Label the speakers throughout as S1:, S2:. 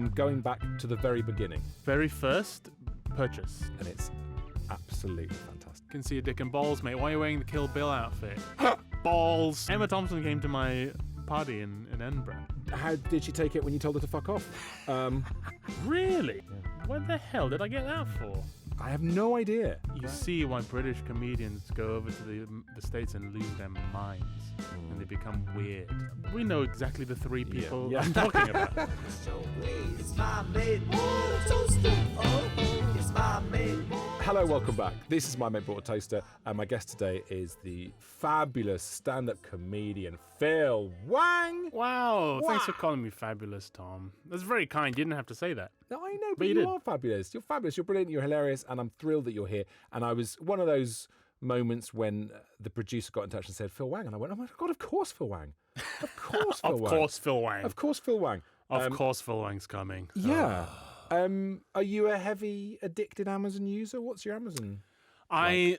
S1: am going back to the very beginning.
S2: Very first purchase.
S1: And it's absolutely fantastic.
S2: Can see your dick and balls, mate. Why are you wearing the Kill Bill outfit? Balls. Emma Thompson came to my party in Edinburgh.
S1: How did she take it when you told her to fuck off?
S2: Really? Yeah. What the hell did I get that for?
S1: I have no idea.
S2: You see why British comedians go over to the States and lose their minds. And they become weird. We know exactly the three people I'm talking about.
S1: Hello, welcome back. This is My Mate Bought a Toaster, and my guest today is the fabulous stand-up comedian Phil Wang.
S2: Wow, thanks for calling me fabulous, Tom. That's very kind. You didn't have to say that.
S1: No, I know, but you are fabulous. You're fabulous. You're brilliant. You're hilarious, and I'm thrilled that you're here. And I was one of those moments when the producer got in touch and said, Phil Wang, and I went, oh my God, of course Phil Wang. Of course Phil Wang.
S2: Of course Phil Wang.
S1: Of course Phil Wang.
S2: Of course Phil Wang's coming.
S1: Yeah. Are you a heavy addicted Amazon user? What's your Amazon?
S2: I,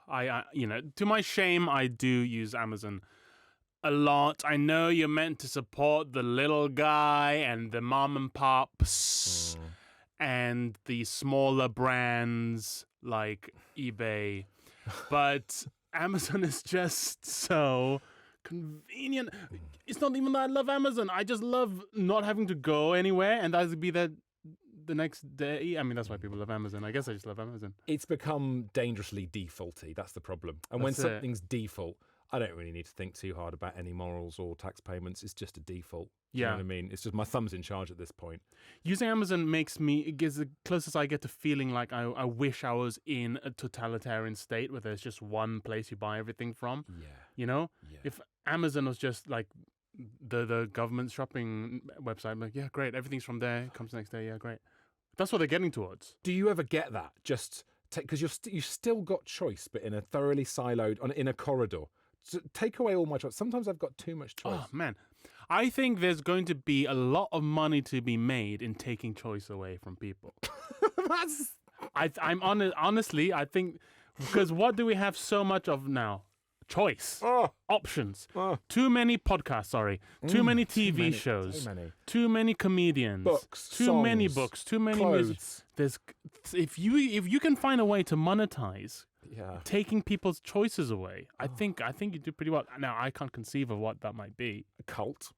S2: to my shame, I do use Amazon a lot. I know you're meant to support the little guy and the mom and pops and the smaller brands like eBay, but Amazon is just so convenient. It's not even that I love Amazon. I just love not having to go anywhere and I'll be there the next day. I mean, that's why people love Amazon. I guess I just love Amazon.
S1: It's become dangerously defaulty. That's the problem. And when something's default, I don't really need to think too hard about any morals or tax payments. It's just a default. You know what I mean? It's just my thumb's in charge at this point.
S2: Using Amazon it gives the closest I get to feeling like I wish I was in a totalitarian state where there's just one place you buy everything from. Yeah. You know? Yeah. If Amazon was just like the government shopping website, I'm like, yeah, great. Everything's from there. It comes the next day. Yeah, great. That's what they're getting towards.
S1: Do you ever get that? Just because you've still got choice, but in a thoroughly siloed, in a corridor. So take away all my choice. Sometimes I've got too much choice.
S2: Oh, man. I think there's going to be a lot of money to be made in taking choice away from people. I'm honestly, I think, because what do we have so much of now? Choice. Options. Too many podcasts, too many TV shows. Too many comedians.
S1: Books.
S2: Too many books. Too many music. If you can find a way to monetize taking people's choices away, I think you do pretty well. Now, I can't conceive of what that might be.
S1: A cult.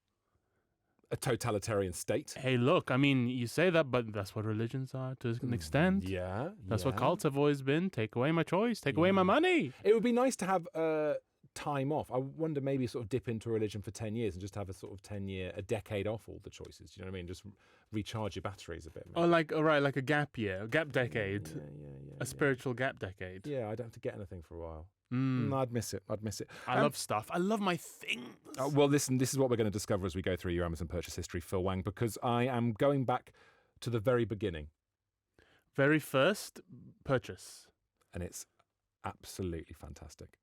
S1: A totalitarian state.
S2: Hey, look, I mean, you say that, but that's what religions are to an extent.
S1: Yeah.
S2: That's what cults have always been. Take away my choice. Take away my money.
S1: It would be nice to have time off. I wonder maybe sort of dip into religion for 10 years and just have a sort of a decade off all the choices. Do you know what I mean? Just recharge your batteries a bit. Maybe.
S2: Like a gap year, a gap decade. A spiritual gap decade.
S1: Yeah, I don't have to get anything for a while. I'd miss it.
S2: I love stuff. I love my things.
S1: Well, listen, this is what we're going to discover as we go through your Amazon purchase history, Phil Wang, because I am going back to the very beginning.
S2: Very first purchase.
S1: And it's absolutely fantastic.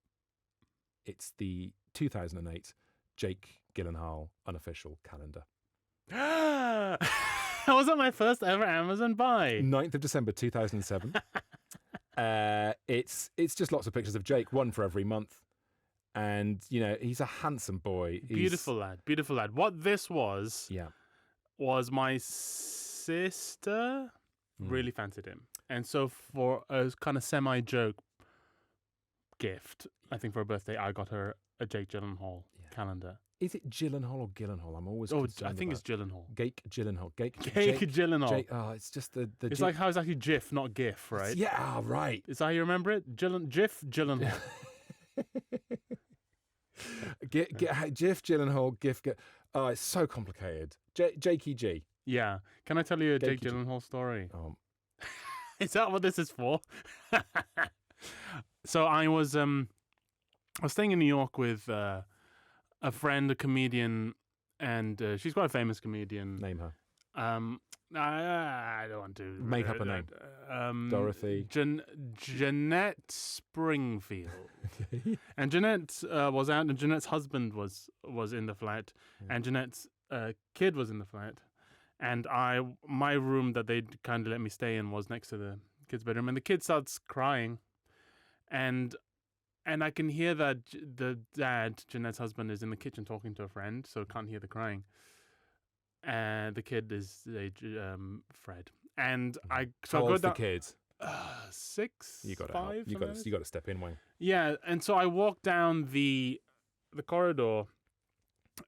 S1: It's the 2008 Jake Gyllenhaal unofficial calendar.
S2: Was that my first ever Amazon buy?
S1: 9th of December 2007. It's just lots of pictures of Jake, one for every month. And, he's a handsome boy.
S2: Beautiful lad. What this was my sister really fancied him. And so for a kind of semi-joke gift, I think for her birthday, I got her a Jake Gyllenhaal calendar.
S1: Is it Gyllenhaal or Gyllenhaal? I'm always
S2: I think it's Gyllenhaal.
S1: Jake Gyllenhaal.
S2: Jake Gyllenhaal.
S1: It's just the
S2: it's like how it's actually GIF, not GIF, right?
S1: Yeah, right.
S2: Is that how you remember it? GIF Gyllenhaal.
S1: GIF Gyllenhaal, GIF. Oh, it's so complicated. Jakey G.
S2: Yeah. Can I tell you a Jake Gyllenhaal story? Is that what this is for? So I was staying in New York with a friend, a comedian, and she's quite a famous comedian.
S1: Name her.
S2: I don't want to
S1: make up a name. Dorothy.
S2: Jeanette Springfield. And Jeanette was out, and Jeanette's husband was in the flat, and Jeanette's kid was in the flat, and my room that they kind of let me stay in was next to the kid's bedroom, and the kid starts crying, and I can hear that the dad, Jeanette's husband, is in the kitchen talking to a friend, so can't hear the crying. and the kid is Fred. And I
S1: How
S2: go
S1: old's the
S2: down
S1: kid?
S2: 6,
S1: You got
S2: 5.
S1: to you got to step in, Wang.
S2: Yeah, and so I walk down the corridor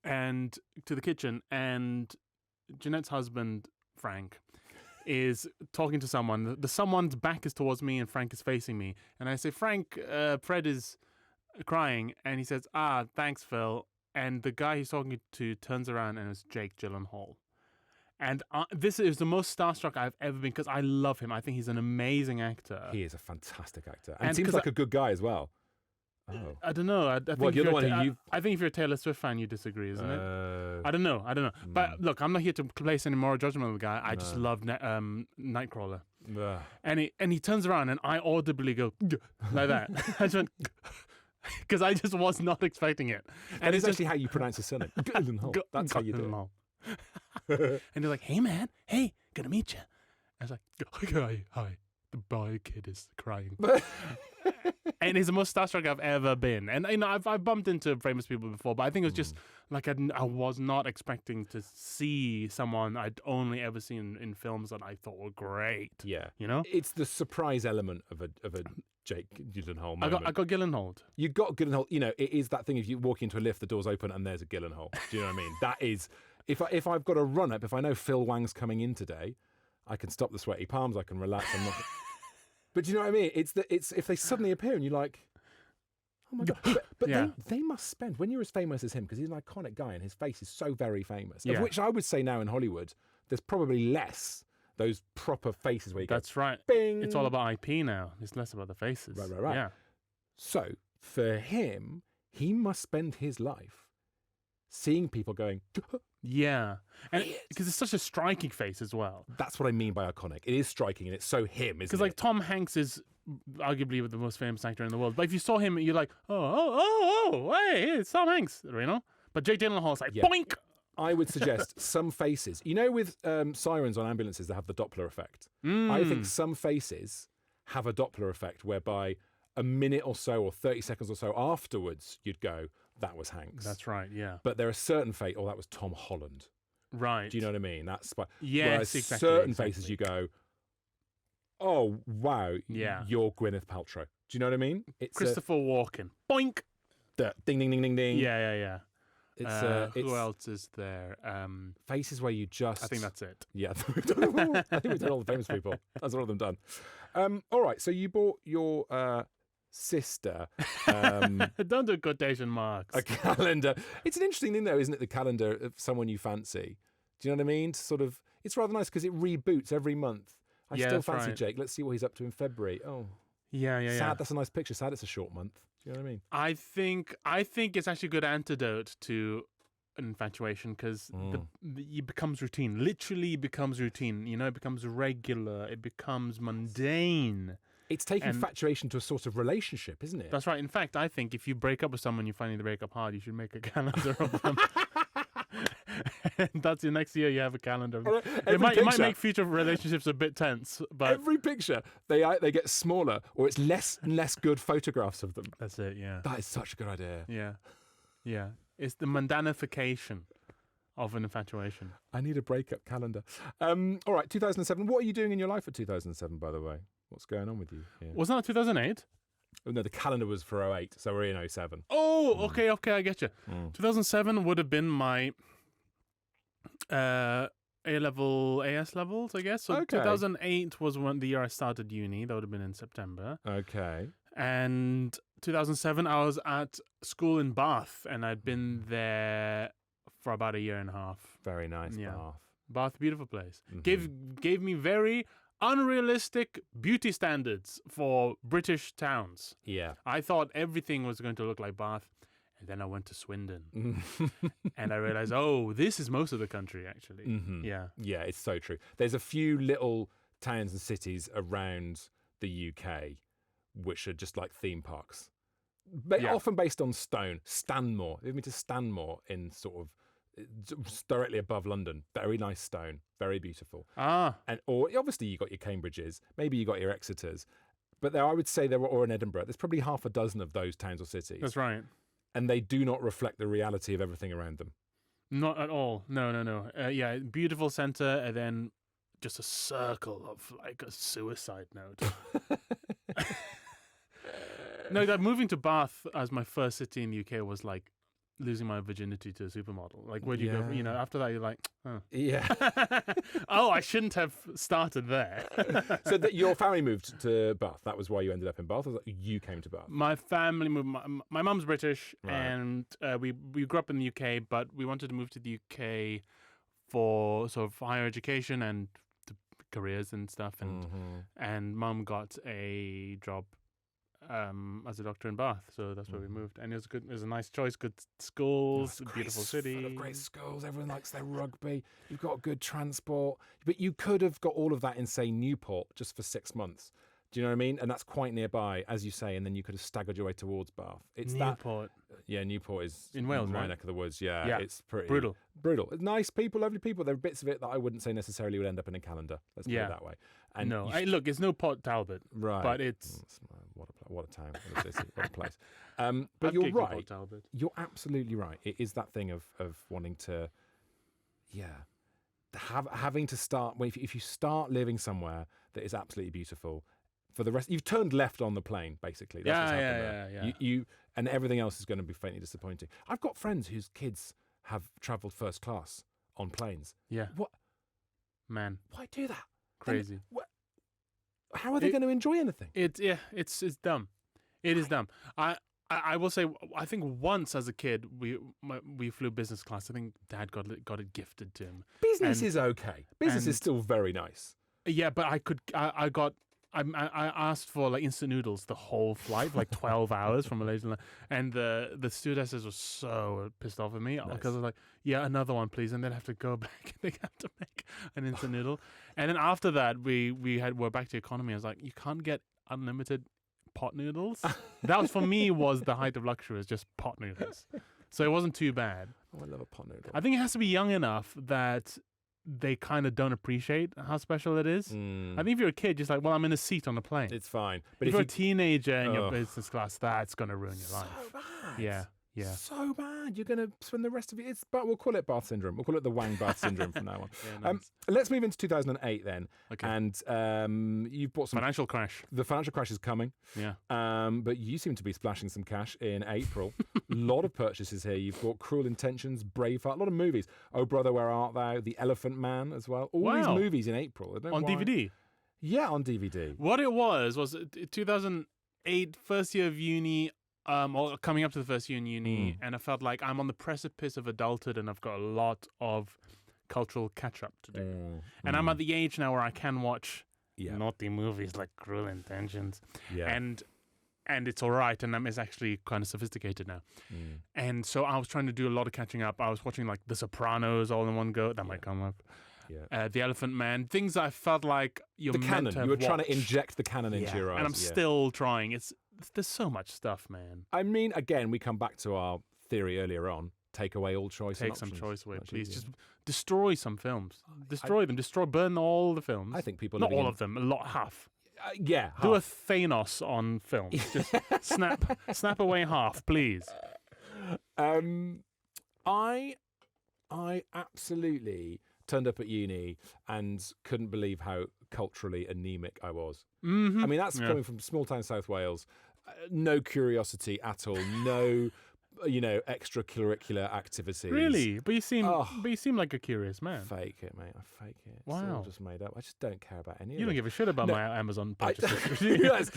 S2: and to the kitchen, and Jeanette's husband Frank is talking to someone. Someone's back is towards me, and Frank is facing me. And I say, Frank, Fred is crying, and he says, thanks, Phil. And the guy he's talking to turns around, and it's Jake Gyllenhaal. And this is the most starstruck I've ever been because I love him. I think he's an amazing actor.
S1: He is a fantastic actor, and seems like a good guy as well. Oh,
S2: I don't know. I think
S1: you're the one who
S2: I think if you're a Taylor Swift fan, you disagree, isn't it? I don't know. But look, I'm not here to place any moral judgment on the guy. I just love Nightcrawler. And he turns around, and I audibly go like that. I just went because I just was not expecting it.
S1: And it's actually how you pronounce his surname. Gyllenhaal. That's how you do
S2: it. And he's like, "Hey man, hey, good to meet you." I was like, "Hi." The boy kid is crying. And he's the most starstruck I've ever been. And I've bumped into famous people before, but I think it was just like I was not expecting to see someone I'd only ever seen in films that I thought were great.
S1: Yeah,
S2: it's
S1: the surprise element of a Jake Gyllenhaal moment.
S2: I got Gyllenhaal.
S1: You got Gyllenhaal. It is that thing. If you walk into a lift, the doors open, and there's a Gyllenhaal. Do you know what I mean? That is if I've got a run up. If I know Phil Wang's coming in today, I can stop the sweaty palms. I can relax. I'm not. But do you know what I mean? It's if they suddenly appear and you're like, oh my God. But
S2: yeah.
S1: they must spend, when you're as famous as him, because he's an iconic guy and his face is so very famous,
S2: yeah.
S1: of which I would say now in Hollywood, there's probably less those proper faces where you
S2: That's
S1: go,
S2: right.
S1: Bing.
S2: It's all about IP now. It's less about the faces.
S1: Right.
S2: Yeah.
S1: So for him, he must spend his life seeing people going,
S2: yeah. And because it's such a striking face as well.
S1: That's what I mean by iconic. It is striking and it's so him, isn't it?
S2: Because like Tom Hanks is arguably the most famous actor in the world. But if you saw him, you're like, hey, it's Tom Hanks, But Jake Gyllenhaal's like, boink!
S1: I would suggest some faces. With sirens on ambulances that have the Doppler effect. I think some faces have a Doppler effect whereby a minute or so or 30 seconds or so afterwards, you'd go, that was Hanks.
S2: That's right, yeah.
S1: But there are certain faces, that was Tom Holland.
S2: Right.
S1: Do you know what I mean? That's
S2: yes, exactly.
S1: Certain faces you go, oh, wow,
S2: yeah.
S1: You're Gwyneth Paltrow. Do you know what I mean?
S2: It's Christopher Walken. Boink!
S1: Ding, ding, ding, ding, ding.
S2: Yeah.
S1: It's
S2: who else is there?
S1: Faces where you just...
S2: I think that's it.
S1: Yeah, I think we've done all the famous people. That's all of them done. All right, so you bought your sister...
S2: Don't do quotation marks.
S1: A calendar. It's an interesting thing, though, isn't it? The calendar of someone you fancy. Do you know what I mean? It's rather nice because it reboots every month. I still fancy Jake. Let's see what he's up to in February. Oh,
S2: yeah.
S1: Sad. That's a nice picture. Sad. It's a short month. Do you know what I mean?
S2: I think it's actually a good antidote to an infatuation because it becomes routine. Literally becomes routine. It becomes regular. It becomes mundane.
S1: It's taking infatuation to a sort of relationship, isn't it?
S2: That's right. In fact, I think if you break up with someone, you find the breakup hard, you should make a calendar of them. And that's your next year. You have a calendar. It might make future relationships a bit tense, but
S1: every picture they get smaller, or it's less and less good photographs of them.
S2: That's it. Yeah,
S1: that is such a good idea.
S2: Yeah. It's the mundanification of an infatuation.
S1: I need a breakup calendar. All right, 2007. What are you doing in your life at 2007? By the way, what's going on with you? Yeah.
S2: Wasn't that 2008?
S1: Oh, no, the calendar was for 08, so we're in 07.
S2: Oh, okay, I get you. 2007 would have been my A-level, AS levels, I guess. So 2008 was the year I started uni. That would have been in September.
S1: Okay.
S2: And 2007, I was at school in Bath, and I'd been there for about a year and a half.
S1: Very nice, Bath.
S2: Bath, beautiful place. Gave me very unrealistic beauty standards for British towns.
S1: Yeah.
S2: I thought everything was going to look like Bath. And then I went to Swindon and I realized, this is most of the country, actually.
S1: Mm-hmm.
S2: Yeah.
S1: Yeah, it's so true. There's a few little towns and cities around the UK which are just like theme parks. Often based on stone. Stanmore. They've been to Stanmore in sort of directly above London. Very nice stone. Very beautiful. Or obviously you got your Cambridges. Maybe you got your Exeters. But I would say or in Edinburgh, there's probably half a dozen of those towns or cities.
S2: That's right.
S1: And they do not reflect the reality of everything around them.
S2: Not at all. No. Yeah, beautiful center, and then just a circle of like a suicide note. No, that moving to Bath as my first city in the UK was like losing my virginity to a supermodel. Like, where'd you go? You know, after that, you're like, oh.
S1: Yeah.
S2: Oh, I shouldn't have started there.
S1: So that your family moved to Bath. That was why you ended up in Bath. Or was that you came to Bath?
S2: My family moved. My mum's British,
S1: Right.
S2: and we grew up in the UK, but we wanted to move to the UK for sort of higher education and careers and stuff. And mum got a job as a doctor in Bath, so that's where we moved. And it was good. It was a nice choice. Good schools, beautiful city.
S1: Full of great schools. Everyone likes their rugby. You've got good transport, but you could have got all of that in, say, Newport just for 6 months. Do you know what I mean? And that's quite nearby, as you say. And then you could have staggered your way towards Bath. It's
S2: Newport.
S1: Yeah, Newport is
S2: in Wales,
S1: my
S2: right?
S1: neck of the woods. Yeah, it's pretty
S2: brutal.
S1: Nice people, lovely people. There are bits of it that I wouldn't say necessarily would end up in a calendar. Let's put it that way. And
S2: no, look, it's no Port Talbot,
S1: right?
S2: But it's
S1: what a town, what a city, what a place. But you're right.
S2: Port Talbot.
S1: You're absolutely right. It is that thing of wanting to, having to start. If you start living somewhere that is absolutely beautiful, for the rest, you've turned left on the plane. Basically, that's what's happened there. You and everything else is going to be faintly disappointing. I've got friends whose kids have travelled first class on planes.
S2: Yeah.
S1: What?
S2: Man.
S1: Why do that?
S2: Crazy.
S1: How are they going to enjoy anything?
S2: It's dumb. It is dumb. I will say, I think once as a kid we flew business class. I think Dad got it gifted to him.
S1: Business is okay. Business is still very nice.
S2: Yeah, but I asked for like instant noodles the whole flight, like 12 hours from Malaysia, and the stewardesses were so pissed off at me because I was like, yeah, another one, please, and then have to go back and they have to make an instant noodle, and then after that we're back to economy. I was like, you can't get unlimited pot noodles. That was for me was the height of luxury, was just pot noodles, so it wasn't too bad.
S1: Oh, I love a pot noodle.
S2: I think it has to be young enough that they kind of don't appreciate how special it is. I think if you're a kid, just like, well, I'm in a seat on a plane.
S1: It's fine.
S2: But if you're a teenager in your business class, that's going to ruin your life.
S1: So bad.
S2: Yeah.
S1: So bad. You're going to spend the rest of it. But we'll call it Bath syndrome. We'll call it the Wang Bath syndrome from now on.
S2: Yeah, nice.
S1: Let's move into 2008 then.
S2: Okay.
S1: And you've bought some
S2: financial crash.
S1: The financial crash is coming.
S2: Yeah.
S1: But you seem to be splashing some cash in April. A lot of purchases here. You've bought Cruel Intentions, Braveheart, a lot of movies. Oh Brother, Where Art Thou? The Elephant Man as well. All these movies in April. I don't know
S2: on
S1: why.
S2: DVD?
S1: Yeah, on DVD.
S2: What it was 2008, first year of uni, or coming up to the first year in uni, and I felt like I'm on the precipice of adulthood and I've got a lot of cultural catch-up to do. And I'm at the age now where I can watch naughty movies like Cruel Intentions. Yeah. And it's all right, and it's actually kind of sophisticated now. And so I was trying to do a lot of catching up. I was watching like The Sopranos all in one go. That might come up. Yeah. The Elephant Man. Things that I felt like you're
S1: the
S2: meant
S1: canon.
S2: to
S1: You were
S2: watch.
S1: trying to inject the canon into your eyes.
S2: And I'm still trying. There's so much stuff, man.
S1: I mean, again, we come back to our theory earlier on. Take away all choice.
S2: Take some choice away, please. Just destroy some films. Destroy them. Burn all the films.
S1: I think people
S2: not all of them. Half.
S1: Half.
S2: Do a Thanos on films. Just snap away half, please.
S1: I absolutely turned up at uni and couldn't believe how culturally anemic I was.
S2: Mm-hmm.
S1: I mean, that's coming from small town South Wales. No curiosity at all. No, extracurricular activities.
S2: Really? But you seem like a curious man.
S1: Fake it, mate. I fake it.
S2: Wow.
S1: It's all just made up. I just don't care about any of it.
S2: You don't give a shit about my Amazon purchases.
S1: Yes.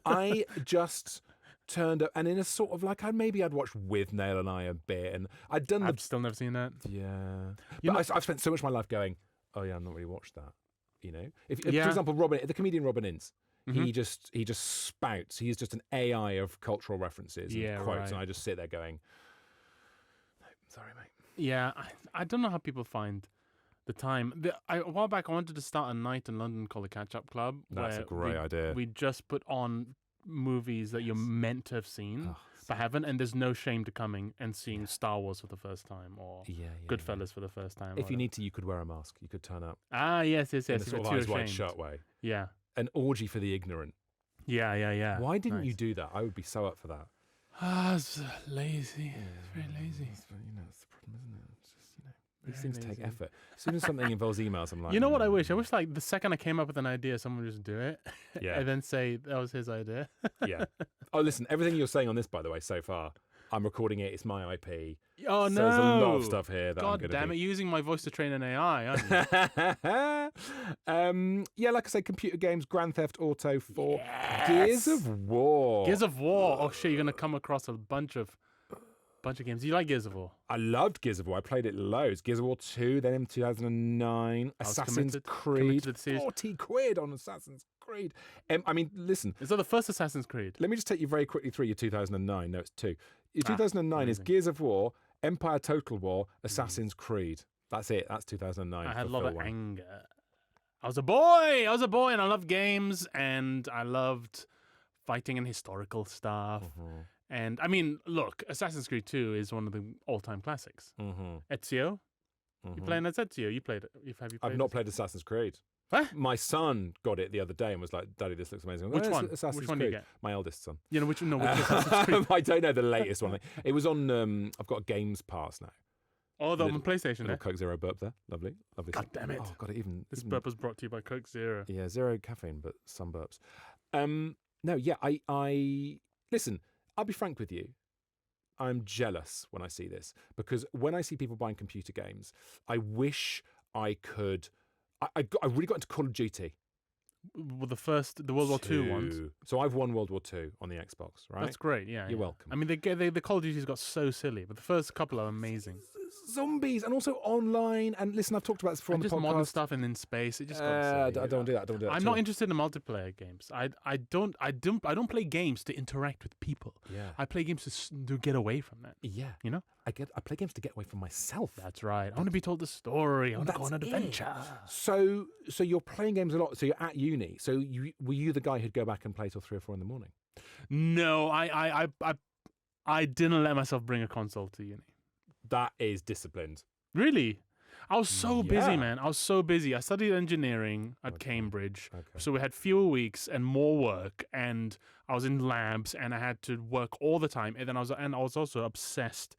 S1: I just turned up, and in a sort of like I'd watched With Nail and I a bit, and I've
S2: still never seen that.
S1: Yeah. But I've spent so much of my life going, oh yeah, I've not really watched that. If for example, the comedian Robin Ince, he just spouts. He's just an AI of cultural references and quotes, and I just sit there going, no, sorry, mate.
S2: Yeah, I don't know how people find the time. A while back, I wanted to start a night in London called the Catch Up Club.
S1: That's a great idea.
S2: We just put on movies that you're meant to have seen but haven't, and there's no shame to coming and seeing Star Wars for the first time or Goodfellas for the first time.
S1: If you need to, you could wear a mask. You could turn up.
S2: Yes.
S1: In a sort of Eyes Wide Shut way.
S2: Yeah.
S1: An orgy for the ignorant.
S2: Yeah.
S1: Why didn't you do that? I would be so up for that.
S2: It's lazy. It's very lazy.
S1: It's the problem, isn't it? It's just, These things take effort. As soon as something involves emails, I'm like,
S2: You know what I wish? I wish like the second I came up with an idea, someone would just do it.
S1: Yeah.
S2: And then say that was his idea.
S1: Yeah. Oh, listen, everything you're saying on this, by the way, so far, I'm recording it. It's my IP.
S2: Oh,
S1: so
S2: no.
S1: There's a lot of stuff here that I'm
S2: God
S1: going
S2: damn
S1: to
S2: it, you're using my voice to train an AI, aren't you?
S1: Yeah, like I say, computer games, Grand Theft Auto 4, Gears of War.
S2: Gears of War. Oh, shit, you're going to come across a bunch of games. Do you like Gears of War?
S1: I loved Gears of War. I played it loads. Gears of War 2, then in 2009. Assassin's Creed.
S2: to the series.
S1: 40 quid on Assassin's Creed. I mean, listen.
S2: Is that the first Assassin's Creed?
S1: Let me just take you very quickly through your 2009. No, it's 2. Your 2009 is
S2: amazing.
S1: Gears of War, Empire Total War, Assassin's Creed. That's it. That's 2009.
S2: I had a
S1: for
S2: lot
S1: Phil
S2: of
S1: Wang.
S2: anger. I was a boy, and I loved games, and I loved fighting and historical stuff.
S1: Mm-hmm.
S2: And I mean, look, Assassin's Creed 2 is one of the all-time classics.
S1: Mm-hmm.
S2: Ezio,
S1: Mm-hmm.
S2: you playing as Ezio? You played it? Have you played?
S1: I've not played Assassin's Creed.
S2: What?
S1: My son got it the other day and was like, "Daddy, this looks amazing."
S2: Which
S1: "Oh,
S2: one?
S1: it's Assassin's
S2: Which one
S1: Creed."
S2: do you get?
S1: My eldest son.
S2: You know which Assassin's Creed?
S1: I don't know the latest one. It was on. I've got a Games Pass now.
S2: Oh, the on PlayStation.
S1: Little Coke Zero burp there. Lovely.
S2: God damn it.
S1: Oh, God,
S2: This burp was brought to you by Coke Zero.
S1: Yeah, zero caffeine, but some burps. No, yeah, I listen, I'll be frank with you. I'm jealous when I see this because when I see people buying computer games, I wish I could. I really got into Call of Duty.
S2: Well, the World War II ones.
S1: So I've won World War II on the Xbox, right?
S2: That's great. Yeah,
S1: You're
S2: yeah.
S1: welcome.
S2: I mean, the Call of Duties got so silly, but the first couple are amazing.
S1: Zombies and also online. And listen, I've talked about this before on the
S2: Just
S1: podcast.
S2: modern stuff and in space. It just got
S1: I
S2: silly.
S1: don't do that. I don't do that.
S2: I'm
S1: at
S2: not
S1: all.
S2: interested in multiplayer games. I don't play games to interact with people.
S1: Yeah.
S2: I play games to get away from that.
S1: Yeah.
S2: You know?
S1: I play games to get away from myself.
S2: That's right. I want to be told the story. I want to go on an
S1: That's
S2: adventure.
S1: So you're playing games a lot. So you're at uni. So were you the guy who'd go back and play till 3 or 4 in the morning?
S2: No, I didn't let myself bring a console to uni.
S1: That is disciplined.
S2: Really? I was so busy,
S1: Yeah.
S2: man. I was so busy. I studied engineering at
S1: Okay.
S2: Cambridge.
S1: Okay.
S2: So we had fewer weeks and more work, and I was in labs and I had to work all the time. And then I was also obsessed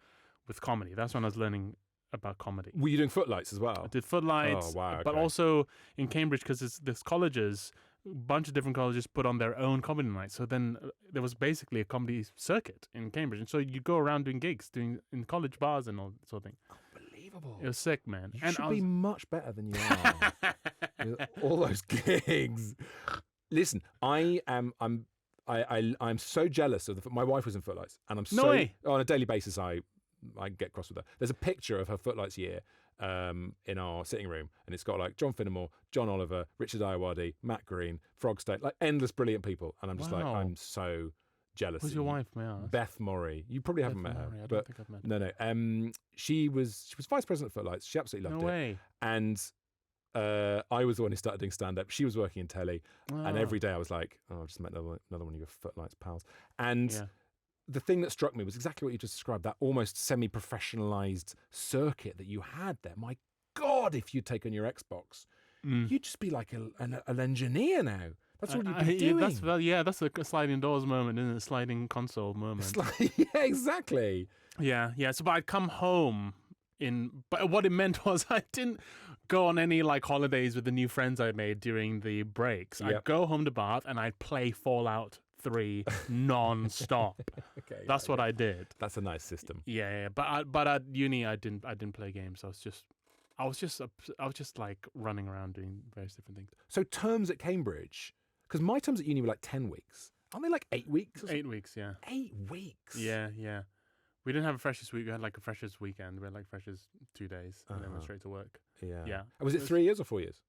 S2: with comedy. That's when I was learning about comedy.
S1: Were you doing footlights as well?
S2: I did footlights,
S1: Oh, wow,
S2: but
S1: okay.
S2: also in Cambridge because there's colleges, a bunch of different colleges put on their own comedy nights. So then there was basically a comedy circuit in Cambridge, and so you go around doing gigs, in college bars and all that sort of thing.
S1: Unbelievable.
S2: It was sick, man.
S1: You
S2: and
S1: should
S2: I
S1: be much better than you are. With all those gigs. Listen, I'm so jealous of my wife was in footlights, and I'm
S2: No way.
S1: on a daily basis. I get cross with her. There's a picture of her footlights year in our sitting room, and it's got like John Finnemore, John Oliver, Richard Ayoade, Matt Green, Frogstone, like endless brilliant people. And I'm just like,
S2: Wow.
S1: I'm so jealous.
S2: Who's
S1: of
S2: your
S1: you.
S2: wife, may I ask?
S1: Beth Morey. You probably haven't
S2: Beth
S1: met her,
S2: Murray, I don't
S1: but
S2: think I've met her.
S1: no. She was vice president of Footlights. She absolutely loved
S2: No
S1: it.
S2: way.
S1: And I was the one who started doing stand-up. She was working in telly, and
S2: Ah.
S1: every day I was like, "Oh, I've just met another one of your Footlights pals." And
S2: Yeah.
S1: the thing that struck me was exactly what you just described, that almost semi-professionalized circuit that you had there. My God, if you'd taken your Xbox, you'd just be like an engineer now. That's all you'd be doing.
S2: That's a sliding doors moment, isn't it? Sliding console moment.
S1: It's like, yeah, exactly.
S2: Yeah. So, but I'd come home but what it meant was I didn't go on any like holidays with the new friends I made during the breaks.
S1: Yep.
S2: I'd go home to Bath and I'd play Fallout 3 non-stop.
S1: Okay,
S2: That's what I did.
S1: That's a nice system.
S2: Yeah. But at uni I didn't play games. I was just like running around doing various different things.
S1: So terms at Cambridge, because my terms at uni were like 10 weeks. Aren't they like 8 weeks? Or
S2: 8 weeks, yeah.
S1: 8 weeks?
S2: Yeah. We didn't have a freshers week. We had like a freshers weekend. We had like freshers 2 days and then went straight to work.
S1: Yeah.
S2: Yeah.
S1: And was it 3 years or 4 years?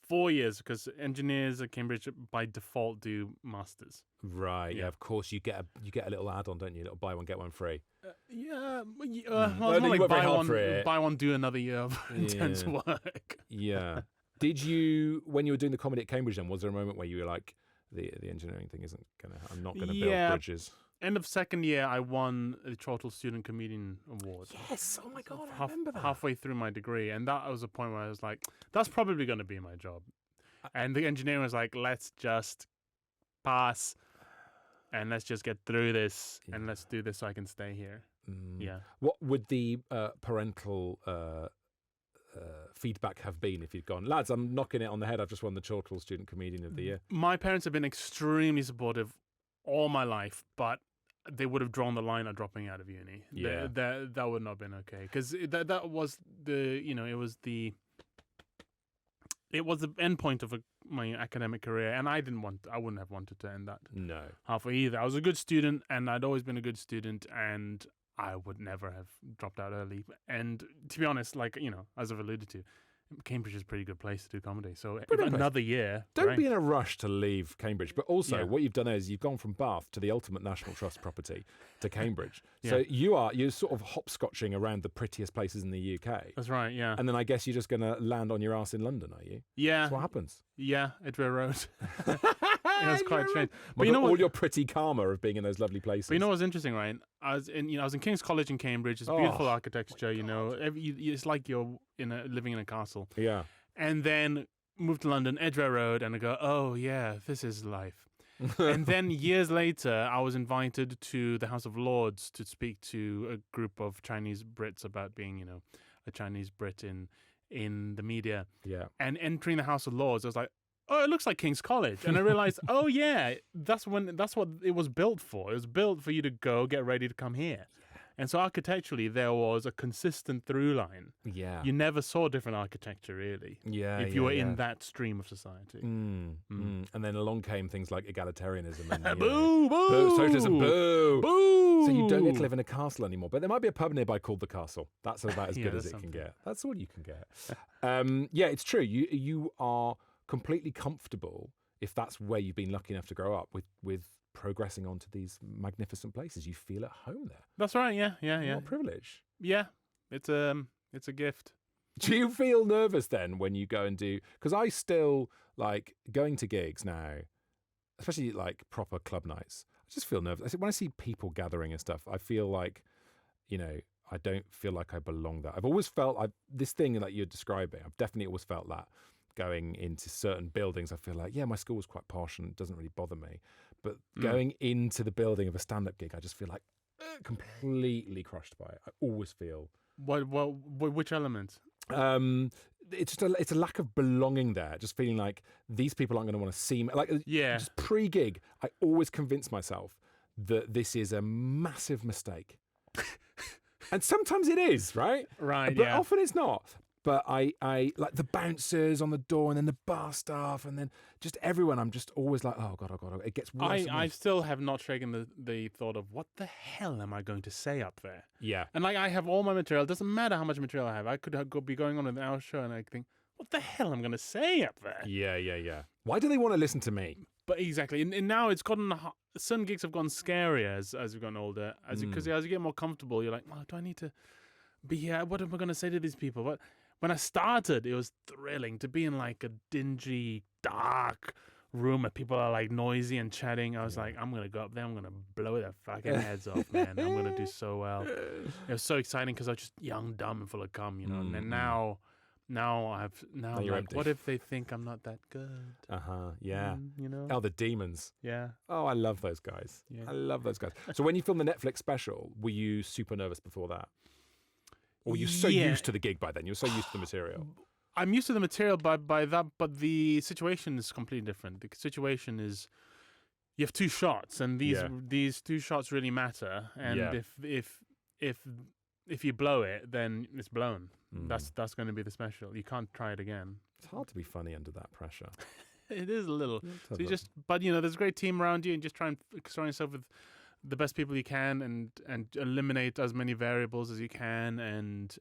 S2: 4 years because engineers at Cambridge by default do masters.
S1: Right. Yeah.
S2: Yeah.
S1: Of course, you get a little add-on, don't you? A little buy one get one free.
S2: Well,
S1: No,
S2: it's
S1: no,
S2: not
S1: you
S2: like
S1: worked very hard for it.
S2: buy one, do another year of intense
S1: Yeah.
S2: work.
S1: Yeah. Did you, when you were doing the comedy at Cambridge, then was there a moment where you were like, the engineering thing isn't gonna? I'm not gonna build bridges.
S2: End of second year, I won the Total Student Comedian Award.
S1: Yes. Oh my God, I remember that.
S2: Halfway through my degree, and that was a point where I was like, "That's probably going to be my job." And the engineer was like, "Let's just pass, and let's just get through this, and let's do this so I can stay here."
S1: Mm.
S2: Yeah.
S1: What would the parental feedback have been if you'd gone, lads, I'm knocking it on the head. I've just won the Chortle Student Comedian of the Year.
S2: My parents have been extremely supportive all my life, but they would have drawn the line at dropping out of uni.
S1: Yeah.
S2: That would not have been okay, because that was it was the end point of my academic career, and I wouldn't have wanted to end that
S1: No.
S2: halfway either. I was a good student, and I'd always been a good student, and I would never have dropped out early. And to be honest, like, as I've alluded to, Cambridge is a pretty good place to do comedy. So another year.
S1: Don't be in a rush to leave Cambridge. But also,
S2: Yeah.
S1: what you've done is you've gone from Bath to the ultimate National Trust property to Cambridge.
S2: Yeah.
S1: So you're sort of hopscotching around the prettiest places in the UK.
S2: That's right, yeah.
S1: And then I guess you're just going to land on your ass in London, are you?
S2: Yeah.
S1: That's what happens.
S2: Yeah, Edgware Road. It was quite strange.
S1: But you know all your pretty karma of being in those lovely places.
S2: But you know what's interesting, right? I was in King's College in Cambridge. It's beautiful architecture, it's like you're living in a castle.
S1: Yeah.
S2: And then moved to London, Edgware Road, and I go, oh yeah, this is life. And then years later, I was invited to the House of Lords to speak to a group of Chinese Brits about being, a Chinese Brit in the media.
S1: Yeah.
S2: And entering the House of Lords, I was like, oh, it looks like King's College. And I realized, oh yeah, that's what it was built for. It was built for you to go get ready to come here. And so architecturally, there was a consistent through line.
S1: Yeah.
S2: You never saw different architecture, really.
S1: Yeah.
S2: If you were in that stream of society.
S1: And then along came things like egalitarianism. And,
S2: Boo, boo!
S1: Socialism, boo!
S2: Boo!
S1: So you don't get to live in a castle anymore. But there might be a pub nearby called the Castle. That's about as good as it can get. That's all you can get. Yeah, it's true. You are completely comfortable if that's where you've been lucky enough to grow up with progressing onto these magnificent places. You feel at home there.
S2: That's right. Yeah.
S1: What a privilege.
S2: Yeah, it's a gift.
S1: Do you feel nervous then when you go and do? Because I still like going to gigs now, especially like proper club nights. I just feel nervous. When I see people gathering and stuff, I feel like, I don't feel like I belong there. I've always felt this thing that you're describing. I've definitely always felt that going into certain buildings. I feel like, my school was quite posh and it doesn't really bother me. But going into the building of a stand-up gig, I just feel like completely crushed by it. I always feel.
S2: Which element?
S1: It's a lack of belonging there. Just feeling like these people aren't going to want to see me. Like, just pre-gig, I always convince myself that this is a massive mistake. And sometimes it is, right?
S2: Right,
S1: but often it's not. But I like the bouncers on the door and then the bar staff and then just everyone. I'm just always like, oh God. It gets worse.
S2: I still have not shaken the thought of what the hell am I going to say up there?
S1: Yeah.
S2: And like I have all my material. It doesn't matter how much material I have. I could be going on an hour show and I think, what the hell am I going to say up there?
S1: Yeah. Why do they want to listen to me?
S2: But exactly. And now it's gotten, some gigs have gotten scarier as we've gotten older. Because as you get more comfortable, you're like, oh, do I need to be here? What am I going to say to these people? When I started, it was thrilling to be in like a dingy, dark room where people are like noisy and chatting. I was like, I'm going to go up there. I'm going to blow their fucking heads off, man. I'm going to do so well. It was so exciting because I was just young, dumb, and full of cum, And then now I'm like,
S1: empty.
S2: What if they think I'm not that good?
S1: Yeah. Oh, the demons.
S2: Yeah.
S1: Oh, I love those guys.
S2: Yeah.
S1: I love those guys. So when you filmed the Netflix special, were you super nervous before that? Or were you so used to the gig by then? You were so used to the material.
S2: I'm used to the material by that, but the situation is completely different. The situation is you have two shots, and these two shots really matter. And if you blow it, then it's blown. That's going to be the special. You can't try it again.
S1: It's hard to be funny under that pressure.
S2: It is a little. So there's a great team around you, and just try and surround yourself with the best people you can and eliminate as many variables as you can. And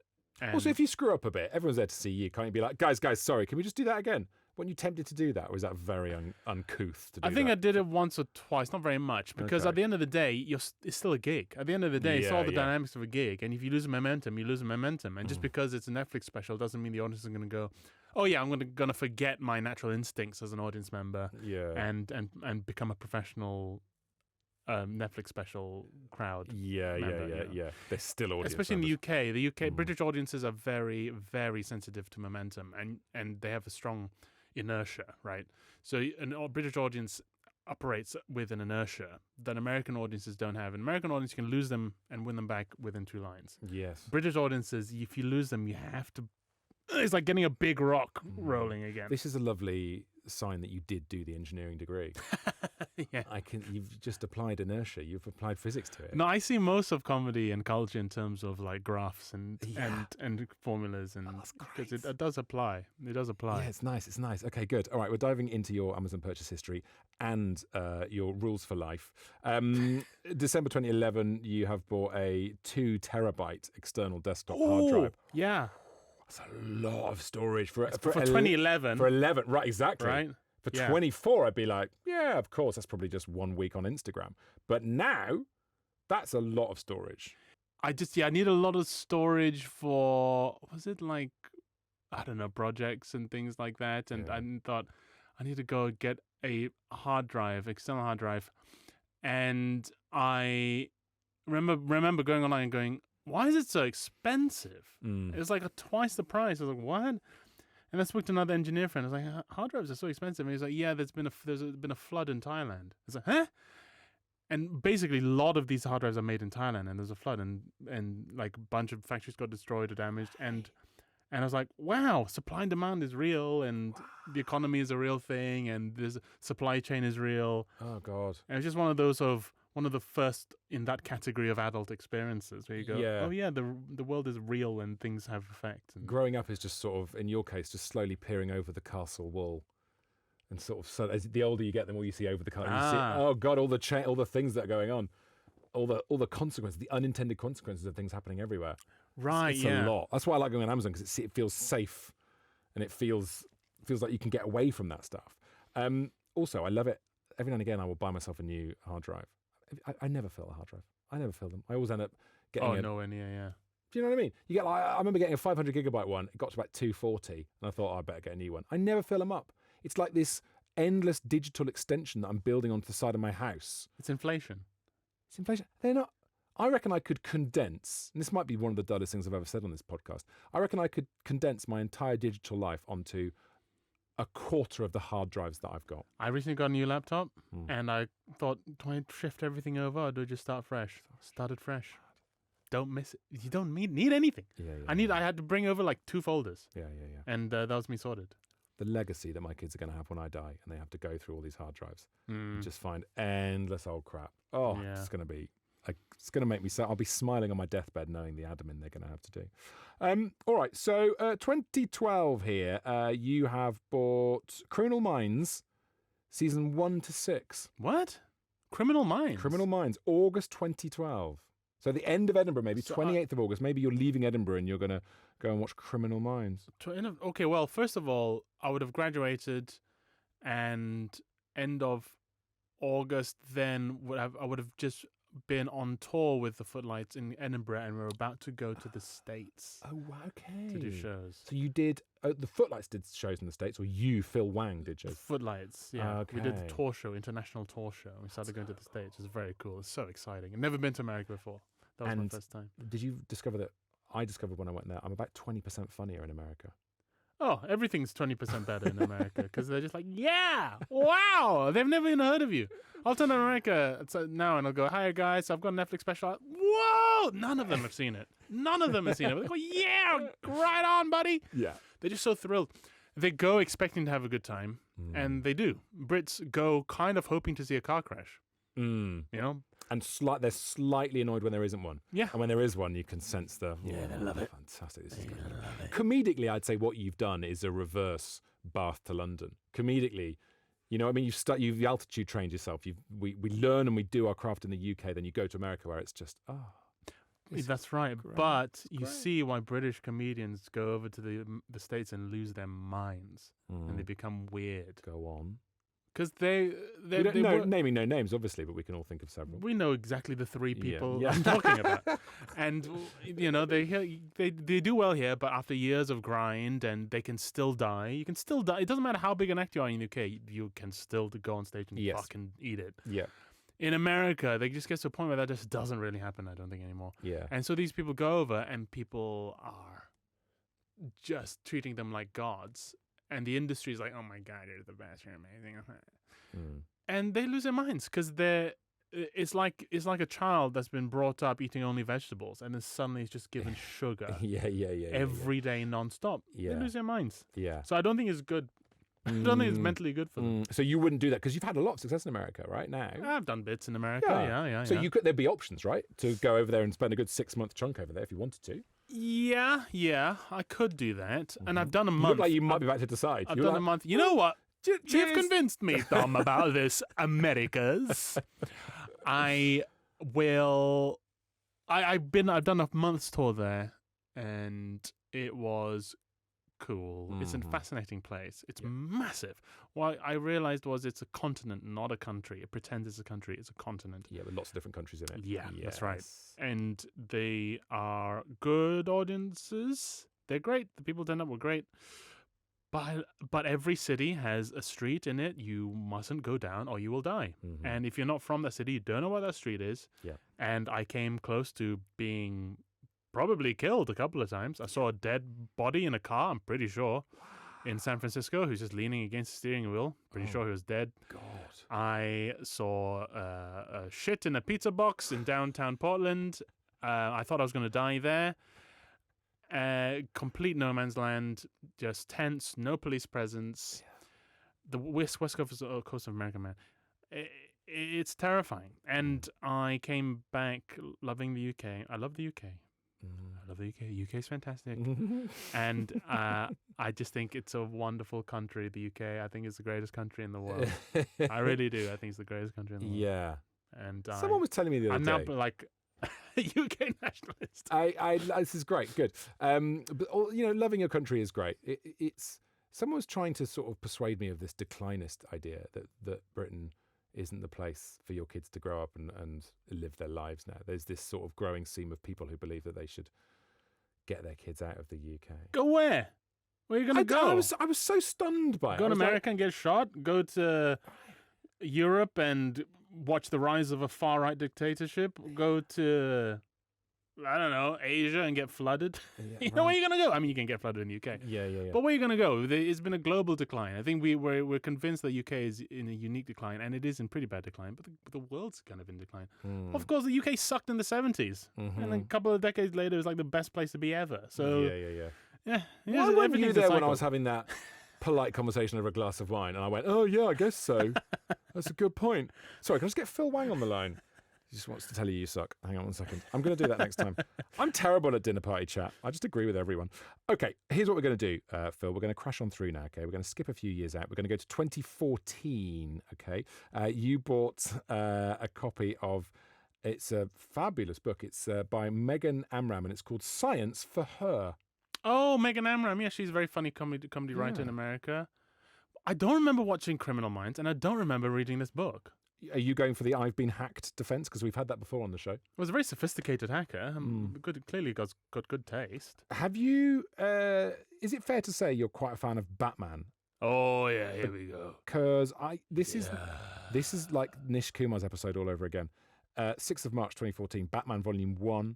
S1: also, if you screw up a bit, everyone's there to see you. Can't you be like, guys, sorry, can we just do that again? Weren't you tempted to do that? Or is that very uncouth to do
S2: I think
S1: that?
S2: I did it once or twice, not very much, because at the end of the day, it's still a gig. At the end of the day, it's all the dynamics of a gig. And if you lose momentum, you lose momentum. And just because it's a Netflix special doesn't mean the audience is going to go, oh yeah, I'm going to forget my natural instincts as an audience member and become a professional Netflix special crowd.
S1: Yeah. They're still audience
S2: especially
S1: members.
S2: in the UK. British audiences are very, very sensitive to momentum, and they have a strong inertia, right? So a British audience operates with an inertia that American audiences don't have. An American audience, you can lose them and win them back within 2 lines.
S1: Yes.
S2: British audiences, if you lose them, you have to it's like getting a big rock rolling again.
S1: This is a lovely sign that you did do the engineering degree.
S2: Yeah.
S1: You've just applied inertia. You've applied physics to it.
S2: No, I see most of comedy and culture in terms of like graphs and formulas, and because it does apply. It does apply.
S1: Yeah, it's nice. It's nice. Okay, good. All right, we're diving into your Amazon purchase history and your rules for life. December 2011, you have bought a 2 terabyte external desktop hard drive.
S2: Yeah,
S1: That's a lot of storage for
S2: 2011.
S1: For 11, right? Exactly.
S2: Right.
S1: For 24, I'd be like, yeah, of course, that's probably just 1 week on Instagram. But now, that's a lot of storage.
S2: I need a lot of storage for, was it like, I don't know, projects and things like that. And I thought, I need to go get a hard drive, external hard drive. And I remember going online and going, why is it so expensive? It was like twice the price. I was like, what? And I spoke to another engineer friend. I was like, hard drives are so expensive. And he's like, yeah, there's been a flood in Thailand. I was like, huh? And basically, a lot of these hard drives are made in Thailand, and there's a flood, and like a bunch of factories got destroyed or damaged. And I was like, wow, supply and demand is real, and the economy is a real thing, and this supply chain is real.
S1: Oh, God.
S2: And it's just one of the first in that category of adult experiences where you go, oh yeah, the world is real and things have effect. And
S1: growing up is just sort of, in your case, just slowly peering over the castle wall, and sort of, so as the older you get, the more you see over the castle. You see, oh God, all the things that are going on, all the consequences, the unintended consequences of things happening everywhere.
S2: Right,
S1: it's a lot. That's why I like going on Amazon, because it feels safe, and it feels like you can get away from that stuff. Also, I love it. Every now and again, I will buy myself a new hard drive. I never fill a hard drive. I never fill them. I always end up getting
S2: nowhere near, yeah.
S1: Do you know what I mean? You get I remember getting a 500 gigabyte one. It got to about 240, and I thought, I better get a new one. I never fill them up. It's like this endless digital extension that I'm building onto the side of my house.
S2: It's inflation.
S1: They're not. I reckon I could condense, and this might be one of the dullest things I've ever said on this podcast. I reckon I could condense my entire digital life onto a quarter of the hard drives that I've got.
S2: I recently got a new laptop, and I thought, do I shift everything over, or do I just start fresh? Started fresh. Don't miss it. You don't need anything. I had to bring over like 2 folders.
S1: Yeah.
S2: And that was me sorted.
S1: The legacy that my kids are going to have when I die, and they have to go through all these hard drives, and just find endless old crap. Oh, it's going to be. It's going to make me sad. I'll be smiling on my deathbed knowing the admin they're going to have to do. All right, so 2012 here, you have bought Criminal Minds, season 1 to 6.
S2: What? Criminal Minds?
S1: Criminal Minds, August 2012. So the end of Edinburgh, maybe 28th of August. Maybe you're leaving Edinburgh and you're going to go and watch Criminal Minds.
S2: Okay, well, first of all, I would have graduated, and end of August then I would have just been on tour with the Footlights in Edinburgh, and we're about to go to the States.
S1: Oh, okay.
S2: To do shows.
S1: So you did, the Footlights did shows in the States, or you, Phil Wang, did shows?
S2: Footlights, yeah.
S1: Okay.
S2: We did the tour show, international tour show. We started going to the States. It was very cool. It's so exciting. I've never been to America before. That was my first time.
S1: Did you discover that, I discovered when I went there, I'm about 20% funnier in America.
S2: Oh, everything's 20% better in America, because they're just like, yeah, wow, they've never even heard of you. I'll turn on America now and I'll go, hi guys, I've got a Netflix special. Whoa, none of them have seen it. But they go, yeah, right on, buddy.
S1: Yeah.
S2: They're just so thrilled. They go expecting to have a good time, and they do. Brits go kind of hoping to see a car crash. You know?
S1: And they're slightly annoyed when there isn't one.
S2: Yeah.
S1: And when there is one, you can sense they love it. Fantastic. This is good. Comedically, I'd say what you've done is a reverse Bath to London. Comedically, you know, I mean, you've altitude trained yourself. We learn and we do our craft in the UK. Then you go to America where it's just,
S2: that's right.
S1: Great.
S2: But you see why British comedians go over to the States and lose their minds, and they become weird.
S1: Go on.
S2: Because they
S1: naming no names, obviously, but we can all think of several.
S2: We know exactly the 3 people I'm talking about. And, you know, they do well here, but after years of grind, and they can still die. You can still die. It doesn't matter how big an actor you are in the UK, you can still go on stage and fucking eat it.
S1: Yeah.
S2: In America, they just get to a point where that just doesn't really happen, I don't think, anymore.
S1: Yeah.
S2: And so these people go over, and people are just treating them like gods. And the industry is like, oh my God, you're the best, you're amazing. And they lose their minds, because they're it's like a child that's been brought up eating only vegetables, and then suddenly is just given sugar
S1: Yeah.
S2: every day non-stop.
S1: Yeah.
S2: They lose their minds.
S1: Yeah.
S2: So I don't think it's good. I don't think it's mentally good for them.
S1: So you wouldn't do that because you've had a lot of success in America right now.
S2: I've done bits in America. Yeah.
S1: So there'd be options, right, to go over there and spend a good 6-month chunk over there if you wanted to.
S2: Yeah, I could do that, and I've done a
S1: You
S2: month.
S1: look like you might be about to decide.
S2: I've done a month. You know what? You've
S1: cheers.
S2: convinced me, Tom, about this Americas. I will. I've done a month's tour there, and it was cool. It's a fascinating place. It's massive. What I realized was it's a continent, not a country. It pretends it's a country. It's a continent.
S1: Yeah, with lots of different countries in it.
S2: Yeah, that's right. And they are good audiences. They're great. The people turn up were great. But every city has a street in it you mustn't go down or you will die. And if you're not from that city, you don't know what that street is.
S1: Yeah.
S2: And I came close to being probably killed a couple of times. I saw a dead body in a car, I'm pretty sure, in San Francisco, who's just leaning against the steering wheel. Pretty sure he was dead.
S1: God.
S2: I saw a shit in a pizza box in downtown Portland. I thought I was going to die there. Complete no man's land, just tents, no police presence. The west coast of America, man. It's terrifying. And I came back loving the UK. I love the UK. I love the UK. UK is fantastic. And I just think it's a wonderful country, the UK. I think it's the greatest country in the world. I really do. I think it's the greatest country in the world.
S1: Yeah.
S2: And
S1: someone was telling me the other day.
S2: I'm now like UK nationalist.
S1: This is great. Good. But loving your country is great. It's someone was trying to sort of persuade me of this declinist idea that Britain isn't the place for your kids to grow up and live their lives now. There's this sort of growing seam of people who believe that they should get their kids out of the UK.
S2: Go where? Where are you going to go?
S1: I was so stunned by it.
S2: Go to America and get shot? Go to Europe and watch the rise of a far-right dictatorship? Go to, I don't know, Asia and get flooded? Where are you going to go? I mean, you can get flooded in the UK.
S1: Yeah.
S2: But where are you going to go? It's been a global decline. I think we're convinced that UK is in a unique decline, and it is in pretty bad decline, but the world's kind of in decline. Of course, the UK sucked in the 70s, and then a couple of decades later, it was like the best place to be ever. So yeah.
S1: Why weren't you there when I was having that polite conversation over a glass of wine, and I went, oh yeah, I guess so. That's a good point. Sorry, can I just get Phil Wang on the line? He just wants to tell you suck. Hang on one second. I'm going to do that next time. I'm terrible at dinner party chat. I just agree with everyone. Okay, here's what we're going to do, Phil. We're going to crash on through now, okay? We're going to skip a few years out. We're going to go to 2014, okay? You bought a copy of, it's a fabulous book. It's by Megan Amram, and it's called Science for Her.
S2: Oh, Megan Amram. Yeah, she's a very funny comedy writer in America. I don't remember watching Criminal Minds, and I don't remember reading this book.
S1: Are you going for the I've been hacked defense? Because we've had that before on the show.
S2: It was a very sophisticated hacker. Clearly got good taste.
S1: Have you, is it fair to say you're quite a fan of Batman?
S2: Oh, yeah, here we go.
S1: Because this is like Nish Kumar's episode all over again. 6th of March 2014, Batman Volume 1,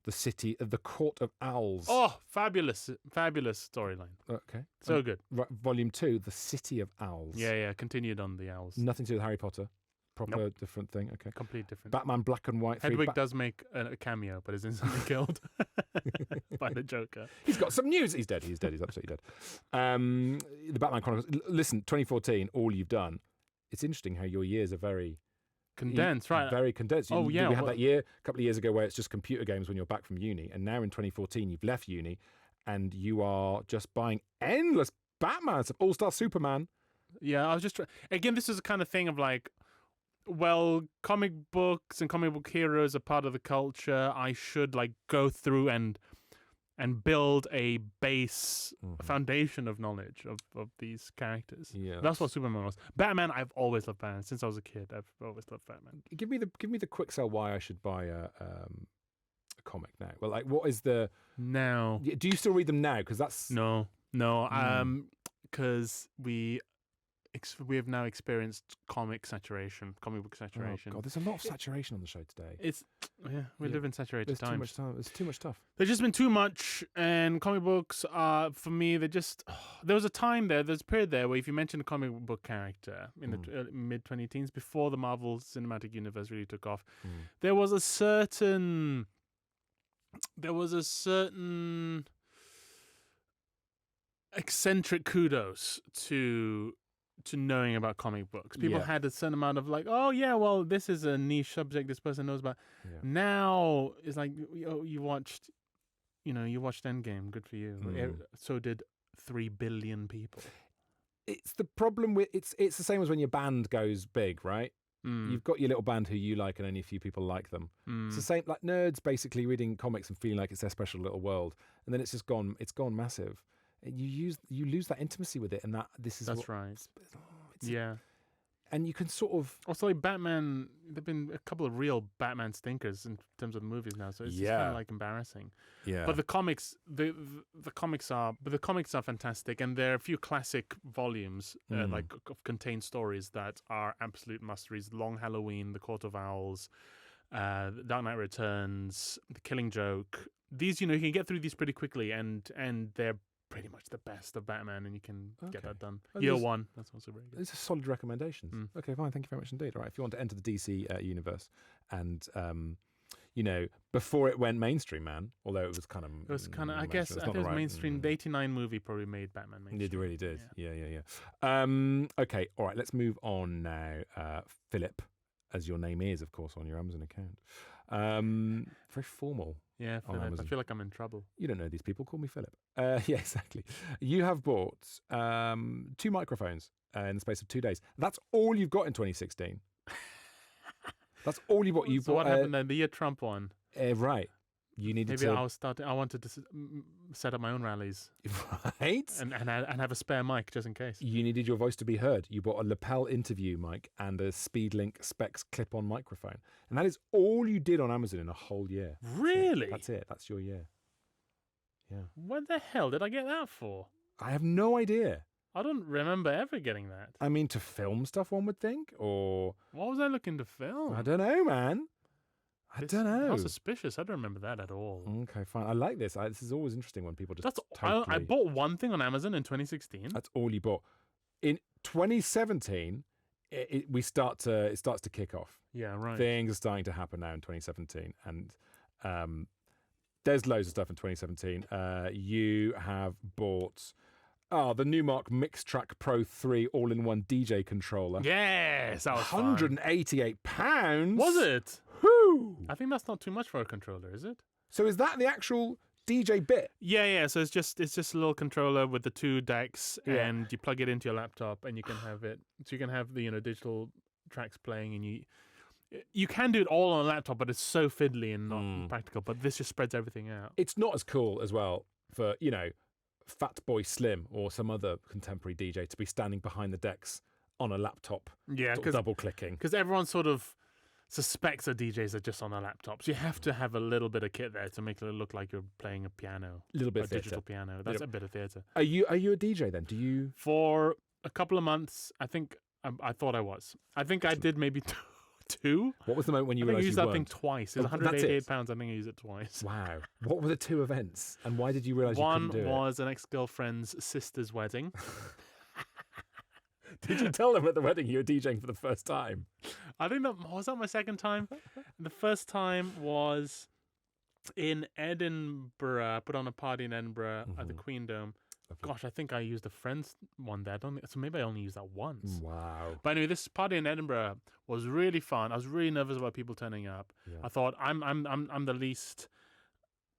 S1: The Court of Owls.
S2: Oh, fabulous storyline.
S1: Okay.
S2: So good.
S1: Volume 2, The City of Owls.
S2: Yeah, continued on the owls.
S1: Nothing to do with Harry Potter. Proper different thing. Okay.
S2: Complete different.
S1: Batman Black and White.
S2: Hedwig does make a cameo, but is instantly killed by the Joker.
S1: He's got some news. He's dead. He's absolutely dead. The Batman Chronicles. Listen, 2014, all you've done. It's interesting how your years are very
S2: condensed, right?
S1: Very condensed.
S2: We
S1: had that year, a couple of years ago, where it's just computer games when you're back from uni, and now in 2014, you've left uni, and you are just buying endless Batman stuff. All-Star Superman.
S2: Yeah, I was just again. This is the kind of thing of like, well, comic books and comic book heroes are part of the culture. I should like go through and build a base, a foundation of knowledge of these characters.
S1: Yeah,
S2: that's what Superman was. Batman, I've always loved Batman since I was a kid. I've always loved Batman.
S1: Give me the quick sell why I should buy a comic now. Well, like, what is the
S2: now?
S1: Do you still read them now? Because that's
S2: no, because we have now experienced comic book saturation.
S1: Oh God, there's a lot of saturation on the show today.
S2: We live in saturated
S1: There's
S2: times.
S1: too much time. There's too much stuff.
S2: There's just been too much, and comic books are, for me, they just. There was a time there's a period there where if you mentioned a comic book character in the mid-2010s, before the Marvel Cinematic Universe really took off, there was a certain eccentric kudos to knowing about comic books. People had a certain amount of like, oh yeah, well, this is a niche subject this person knows about.
S1: Yeah.
S2: Now it's like, you watched Endgame, good for you. So did 3 billion people.
S1: It's the problem with it's the same as when your band goes big, right? You've got your little band who you like and only a few people like them. It's the same, like nerds basically reading comics and feeling like it's their special little world, and then it's just gone. It's gone massive. And you lose that intimacy with it, and that's
S2: right. Yeah.
S1: And you can sort of
S2: also, like Batman. There've been a couple of real Batman stinkers in terms of the movies now, so it's just kind of like embarrassing.
S1: Yeah.
S2: But the comics, the comics are fantastic, and there are a few classic volumes like contain stories that are absolute must-reads. Long Halloween, The Court of Owls, Dark Knight Returns, The Killing Joke. These, you can get through these pretty quickly, and they're pretty much the best of Batman, and you can get that done. Year one, that's also very good.
S1: These are solid recommendations. Okay, fine. Thank you very much indeed. All right, if you want to enter the DC universe, and before it went mainstream, man. Although it was kind of,
S2: I guess, it was mainstream. The '89 movie probably made Batman mainstream.
S1: It really did. Yeah. Okay, all right. Let's move on now. Philip, as your name is, of course, on your Amazon account. Very formal.
S2: Yeah, Philip. I feel like I'm in trouble.
S1: You don't know these people. Call me Philip. Yeah, exactly. You have bought 2 microphones in the space of 2 days. That's all you've got in 2016. That's all you bought.
S2: So what happened then? The year Trump won.
S1: Right. You needed
S2: I wanted to set up my own rallies.
S1: Right.
S2: And have a spare mic just in case.
S1: You needed your voice to be heard. You bought a lapel interview mic and a SpeedLink Specs clip-on microphone. And that is all you did on Amazon in a whole year.
S2: Really?
S1: That's it. That's your year. Yeah.
S2: What the hell did I get that for?
S1: I have no idea.
S2: I don't remember ever getting that.
S1: I mean, to film stuff, one would think, or...
S2: What was I looking to film?
S1: I don't know, man. I don't know.
S2: How suspicious. I don't remember that at all.
S1: Okay, fine. I like this. This is always interesting when people just
S2: I bought one thing on Amazon in 2016.
S1: That's all you bought. In 2017, it starts to kick off.
S2: Yeah, right.
S1: Things are starting to happen now in 2017. And there's loads of stuff in 2017. You have bought... the Numark Mixtrack Pro 3 all-in-one DJ controller.
S2: Yes, that was
S1: £188.
S2: Was it?
S1: Whoo!
S2: I think that's not too much for a controller, is it?
S1: So is that the actual DJ bit?
S2: Yeah. So it's just a little controller with the 2 decks, and you plug it into your laptop, and you can have it. So you can have the digital tracks playing, and you can do it all on a laptop, but it's so fiddly and not practical. But this just spreads everything out.
S1: It's not as cool as well for Fatboy Slim or some other contemporary DJ to be standing behind the decks on a laptop, double clicking.
S2: Because everyone sort of suspects that DJs are just on a laptop. So you have to have a little bit of kit there to make it look like you're playing a piano.
S1: A little bit of
S2: digital piano. That's a bit of theatre.
S1: Are you a DJ then? Do you?
S2: For a couple of months, I think I thought I was. I think I did maybe 2.
S1: What was the moment when you realised you
S2: used
S1: weren't?
S2: that thing twice. It was £188. I think I used it twice.
S1: Wow. What were the 2 events? And why did you realise you couldn't do it?
S2: One was an ex-girlfriend's sister's wedding.
S1: Did you tell them at the wedding you were DJing for the first time?
S2: I think that was my second time. The first time was in Edinburgh. I put on a party in Edinburgh at the Queendom. Gosh, I think I used a friend's one there. So maybe I only used that once.
S1: Wow.
S2: But anyway, this party in Edinburgh was really fun. I was really nervous about people turning up.
S1: Yeah.
S2: I thought I'm the least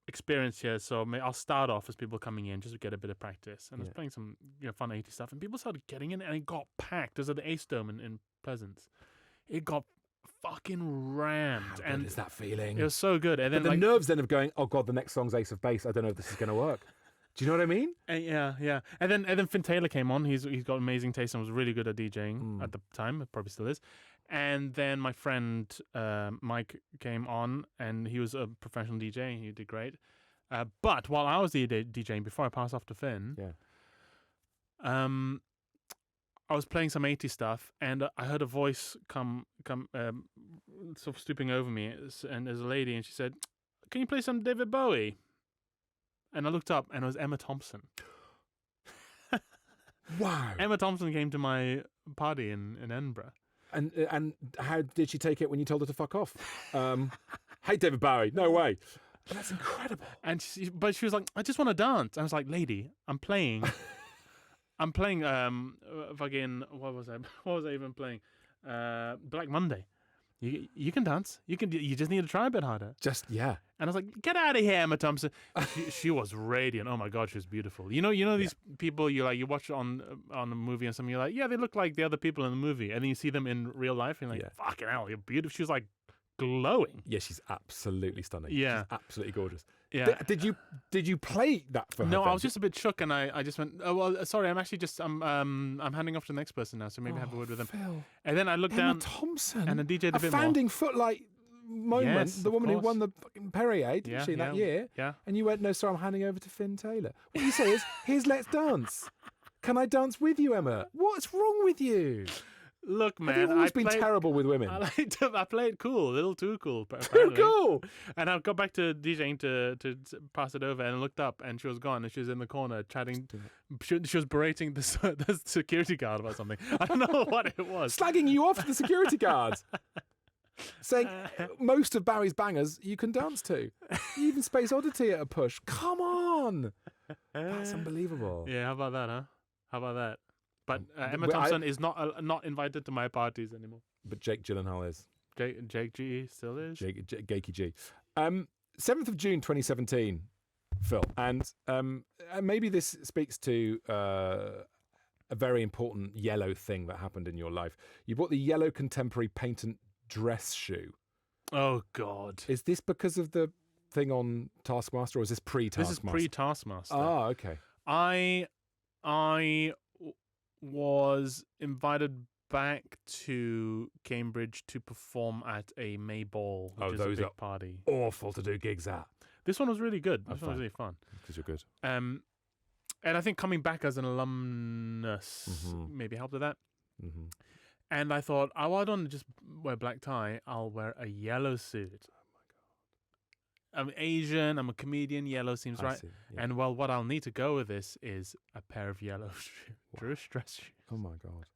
S2: experienced here, so I'll start off as people coming in just to get a bit of practice. And I was playing some fun 80s stuff, and people started getting in, and it got packed. It was at the Ace Dome in Pleasance. It got fucking rammed.
S1: How good is that feeling?
S2: It was so good. And then
S1: the nerves then of going, oh God, the next song's Ace of Base. I don't know if this is going to work. Do you know what I mean?
S2: Yeah. And then Finn Taylor came on. He's got amazing taste and was really good at DJing at the time. It probably still is. And then my friend Mike came on, and he was a professional DJ. He did great. But while I was DJing, before I passed off to Finn, I was playing some 80s stuff, and I heard a voice come, sort of stooping over me, and there's a lady, and she said, "Can you play some David Bowie?" And I looked up, and it was Emma Thompson.
S1: Wow.
S2: Emma Thompson came to my party in Edinburgh.
S1: And how did she take it when you told her to fuck off? Hey, David Bowie, no way. That's incredible.
S2: And but she was like, "I just want to dance." I was like, "Lady, I'm playing." Fucking what was I even playing? Black Monday. You can dance. You just need to try a bit harder.
S1: Yeah.
S2: And I was like, "Get out of here, Emma Thompson." She was radiant. Oh my God, she was beautiful. You know these people you watch on a movie and something, you're like, yeah, they look like the other people in the movie, and then you see them in real life and you're like, fucking hell, you're beautiful. She was like glowing.
S1: Yeah, she's absolutely stunning.
S2: Yeah.
S1: She's absolutely gorgeous.
S2: Yeah.
S1: Did you play that for her?
S2: No,
S1: then?
S2: I was just a bit shook, and I just went, "Oh well, sorry, I'm actually just I'm handing off to the next person now, so maybe have a word with them."
S1: Phil.
S2: And then I looked
S1: Emma
S2: down,
S1: Thompson,
S2: and the DJ did a bit
S1: founding footlight moment,
S2: Yes,
S1: the
S2: of
S1: woman who
S2: course.
S1: won the fucking Perrier, didn't she, that year?
S2: Yeah.
S1: And you went, "No, sir, I'm handing over to Finn Taylor." What you say is, "Here's Let's Dance. Can I dance with you, Emma?" What's wrong with you?
S2: Look, man,
S1: Have you always been
S2: played,
S1: terrible with women?
S2: I played cool, a little too cool.
S1: Too
S2: apparently.
S1: cool.
S2: And I got back to DJing to pass it over, and I looked up, and she was gone, and she was in the corner chatting. She was berating the security guard about something. I don't know what it was.
S1: Slagging you off to the security guards. Saying most of Barry's bangers you can dance to. Even Space Oddity at a push. Come on. That's unbelievable.
S2: Yeah, how about that, huh? How about that? But Emma
S1: Well,
S2: Thompson is not invited to my parties anymore.
S1: But Jake Gyllenhaal is.
S2: Jake G still is.
S1: Jakey G. 7th of June 2017, Phil. And maybe this speaks to a very important yellow thing that happened in your life. You bought the yellow contemporary patent dress shoe.
S2: Oh, God.
S1: Is this because of the thing on Taskmaster, or is this pre-Taskmaster?
S2: This is pre-Taskmaster.
S1: Ah, okay.
S2: I was invited back to Cambridge to perform at a May Ball, which is a big party.
S1: Awful to do gigs at.
S2: This one was really good. This one was really fun.
S1: Because you're good.
S2: And I think coming back as an alumnus maybe helped with that. Mm-hmm. And I thought, oh, I don't just wear black tie. I'll wear a yellow suit. Oh, my God. I'm Asian. I'm a comedian. Yellow seems right. Yeah. And, well, what I'll need to go with this is a pair of yellow dress shoes.
S1: Oh, my God.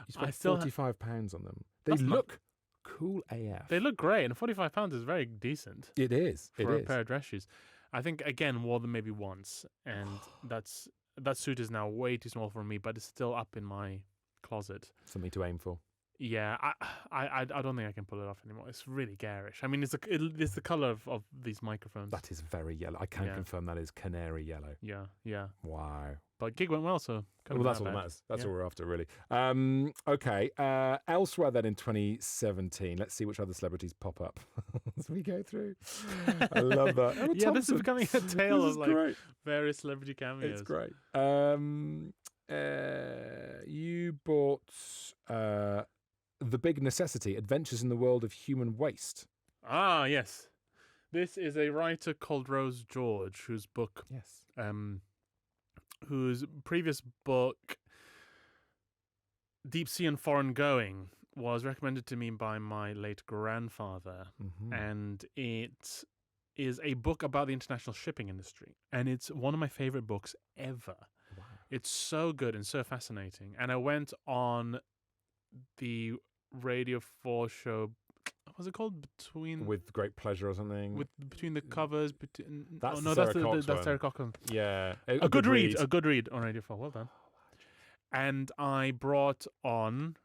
S1: You spent £45 on them. They look cool AF.
S2: They look great. And £45 is very decent.
S1: It is.
S2: For a pair of dress shoes. I think, again, wore them maybe once. And that suit is now way too small for me, but it's still up in my closet.
S1: Something to aim for.
S2: Yeah, I don't think I can pull it off anymore. It's really garish. I mean, it's the color of these microphones.
S1: That is very yellow. I can confirm that is canary yellow.
S2: Yeah.
S1: Wow.
S2: But gig went well, so
S1: that's all that matters. That's all we're after, really. Okay. Elsewhere then in 2017, let's see which other celebrities pop up as we go through. I love that. Emma Thompson.
S2: This is becoming a tale of like various celebrity cameos.
S1: It's great. You bought The Big Necessity: Adventures in the World of Human Waste.
S2: Ah, yes. This is a writer called Rose George, whose book, whose previous book, Deep Sea and Foreign Going, was recommended to me by my late grandfather. Mm-hmm. And it is a book about the international shipping industry. And it's one of my favorite books ever. Wow. It's so good and so fascinating. And I went on the Radio 4 show, was it called
S1: With Great Pleasure or something?
S2: Between the covers.
S1: That's
S2: Sarah Cochran.
S1: Yeah.
S2: A good read on Radio 4. Well done. And I brought on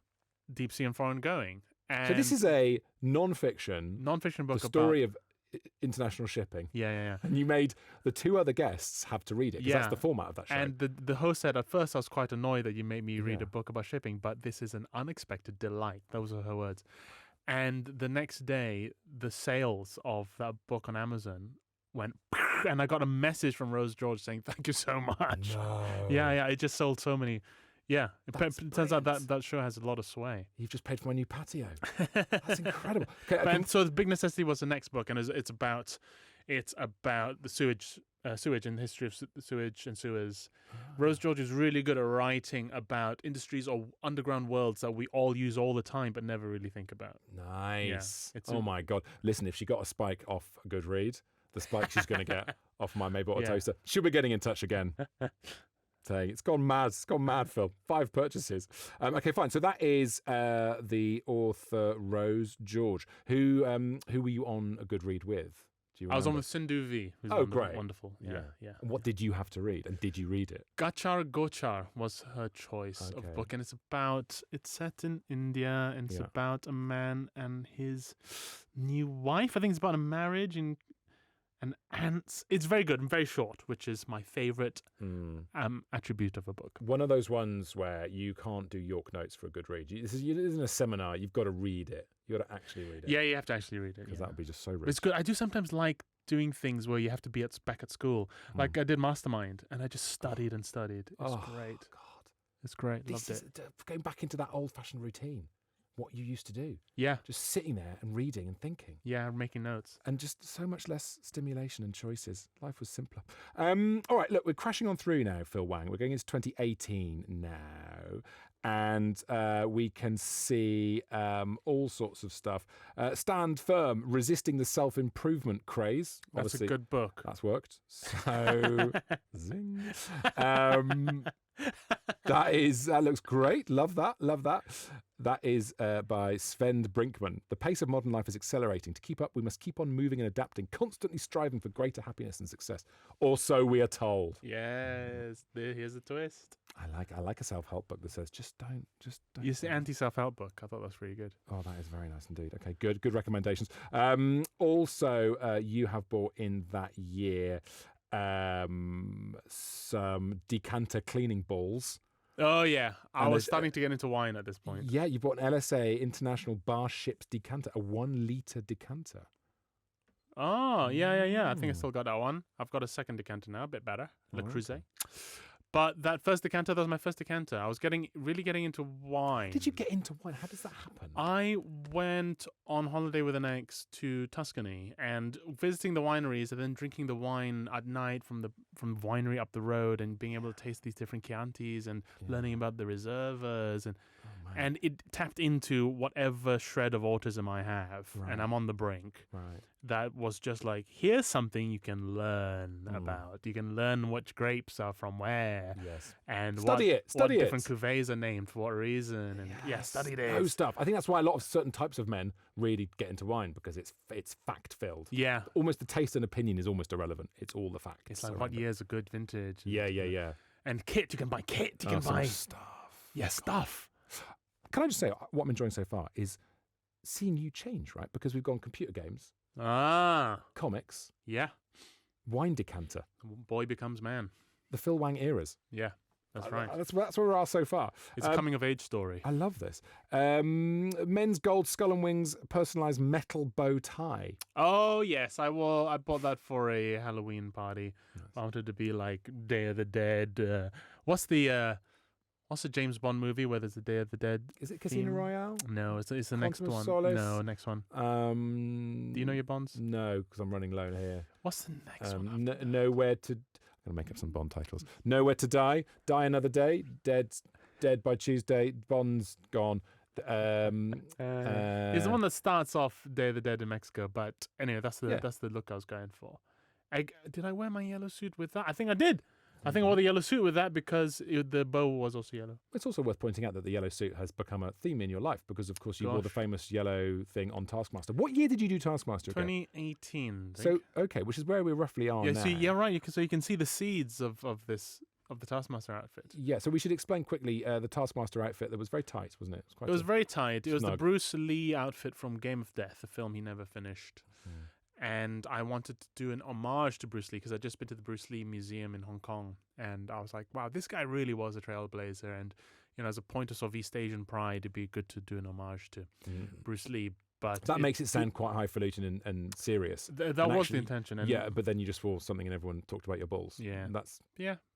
S2: Deep Sea and Foreign Going. And
S1: so this is a non-fiction
S2: book.
S1: The story of international shipping.
S2: Yeah.
S1: And you made the two other guests have to read it, because that's the format of that show.
S2: And the host said, at first I was quite annoyed that you made me read a book about shipping, but this is an unexpected delight. Those are her words. And the next day, the sales of that book on Amazon went, and I got a message from Rose George saying, "Thank you so much."
S1: No.
S2: Yeah, it just sold so many. Yeah, it turns out that show has a lot of sway.
S1: You've just paid for my new patio. That's incredible.
S2: So The Big Necessity was the next book, and it's about the sewage sewage and the history of sewage and sewers. Rose George is really good at writing about industries or underground worlds that we all use all the time but never really think about.
S1: Nice.
S2: Yeah,
S1: Oh my God. Listen, if she got a spike off a good read, the spike she's going to get off my Made Butter Toaster, she'll be getting in touch again. Saying it's gone mad. It's gone mad, Phil. 5 purchases. Okay, fine. So that is the author Rose George. Who were you on a good read with?
S2: I was on with Sindhu V. Who's
S1: great.
S2: Wonderful. Yeah.
S1: And what did you have to read? And did you read it?
S2: Gachar Gochar was her choice of book. And it's set in India, and it's about a man and his new wife. I think it's about a marriage and ants. It's very good and very short, which is my favourite attribute of a book.
S1: One of those ones where you can't do York Notes for a good read. This isn't a seminar. You've got to read it. You've got to actually read it.
S2: Yeah, you have to actually read it.
S1: Because that would be just so rich.
S2: It's good. I do sometimes like doing things where you have to be back at school. Like I did Mastermind, and I just studied and studied. It's great. God. It's great. Loved it.
S1: Going back into that old-fashioned routine. What you used to do.
S2: Yeah.
S1: Just sitting there and reading and thinking.
S2: Yeah, making notes.
S1: And just so much less stimulation and choices. Life was simpler. All right, look, we're crashing on through now, Phil Wang. We're going into 2018 now. And we can see all sorts of stuff. Stand Firm, Resisting the Self-Improvement Craze.
S2: That's
S1: Obviously,
S2: a good book.
S1: That's worked. So, zing. That looks great. Love that. That is by Sven Brinkman. The pace of modern life is accelerating. To keep up, we must keep on moving and adapting, constantly striving for greater happiness and success. Or so we are told.
S2: Yes, here's the twist.
S1: I like a self-help book that says, just don't.
S2: It's the anti-self-help book. I thought that was really good.
S1: Oh, that is very nice indeed. Okay, good recommendations. Also, you have bought in that year some decanter cleaning balls.
S2: Oh, yeah. I was starting to get into wine at this point.
S1: Yeah, you bought an LSA International Bar Ships decanter, a 1 litre decanter.
S2: Oh, yeah. I think I still got that one. I've got a second decanter now, a bit better. Le Creuset. But that first decanter, that was my first decanter. I was really getting into wine.
S1: Did you get into wine? How does that happen?
S2: I went on holiday with an ex to Tuscany and visiting the wineries and then drinking the wine at night from the winery up the road and being able to taste these different Chiantis and learning about the reservas and it tapped into whatever shred of autism I have, and I'm on the brink.
S1: Right.
S2: That was just like, here's something you can learn about. You can learn which grapes are from where.
S1: Yes.
S2: And
S1: what
S2: different cuvées are named for what reason. And study this.
S1: No stuff. I think that's why a lot of certain types of men really get into wine, because it's fact-filled.
S2: Yeah.
S1: Almost the taste and opinion is almost irrelevant. It's all the facts.
S2: It's like, what year's a good vintage?
S1: Yeah.
S2: And kit, you can buy kit. You can buy
S1: stuff.
S2: Yeah, stuff.
S1: Can I just say, what I'm enjoying so far is seeing you change, right? Because we've gone computer games, comics, wine decanter,
S2: boy becomes man,
S1: the Phil Wang eras.
S2: Yeah, that's right.
S1: That's where we are so far.
S2: It's a coming of age story. I
S1: love this. Men's gold skull and wings personalized metal bow tie.
S2: Oh yes, I bought that for a Halloween party. Nice. I wanted to be like Day of the Dead. What's the James Bond movie where there's a Day of the Dead?
S1: Is it Casino Royale?
S2: No, it's the next one.
S1: Solace?
S2: No, next one. Do you know your Bonds?
S1: No, because I'm running low here.
S2: What's the next one?
S1: Nowhere to... I'm going to make up some Bond titles. Nowhere to Die, Die Another Day, Dead by Tuesday, Bond's gone.
S2: It's the one that starts off Day of the Dead in Mexico, but anyway, that's the look I was going for. Did I wear my yellow suit with that? I think I did. I think I wore the yellow suit with that because the bow was also yellow.
S1: It's also worth pointing out that the yellow suit has become a theme in your life because, of course, you wore the famous yellow thing on Taskmaster. What year did you do Taskmaster again?
S2: 2018.
S1: So, okay, which is where we roughly are now.
S2: Right. So you can see the seeds of the Taskmaster outfit.
S1: Yeah, so we should explain quickly the Taskmaster outfit that was very tight, wasn't it?
S2: It was very tight. It was the Bruce Lee outfit from Game of Death, a film he never finished. And I wanted to do an homage to BruceLee because I'd just been to the Bruce Lee Museum in Hong Kong. And I was like, wow, this guy really was a trailblazer. And, as a point of sort of East Asian pride, it'd be good to do an homage to Bruce Lee. But
S1: that makes it sound quite highfalutin and serious.
S2: That was the intention. And
S1: but then you just wore something and everyone talked about your balls.
S2: Yeah.
S1: And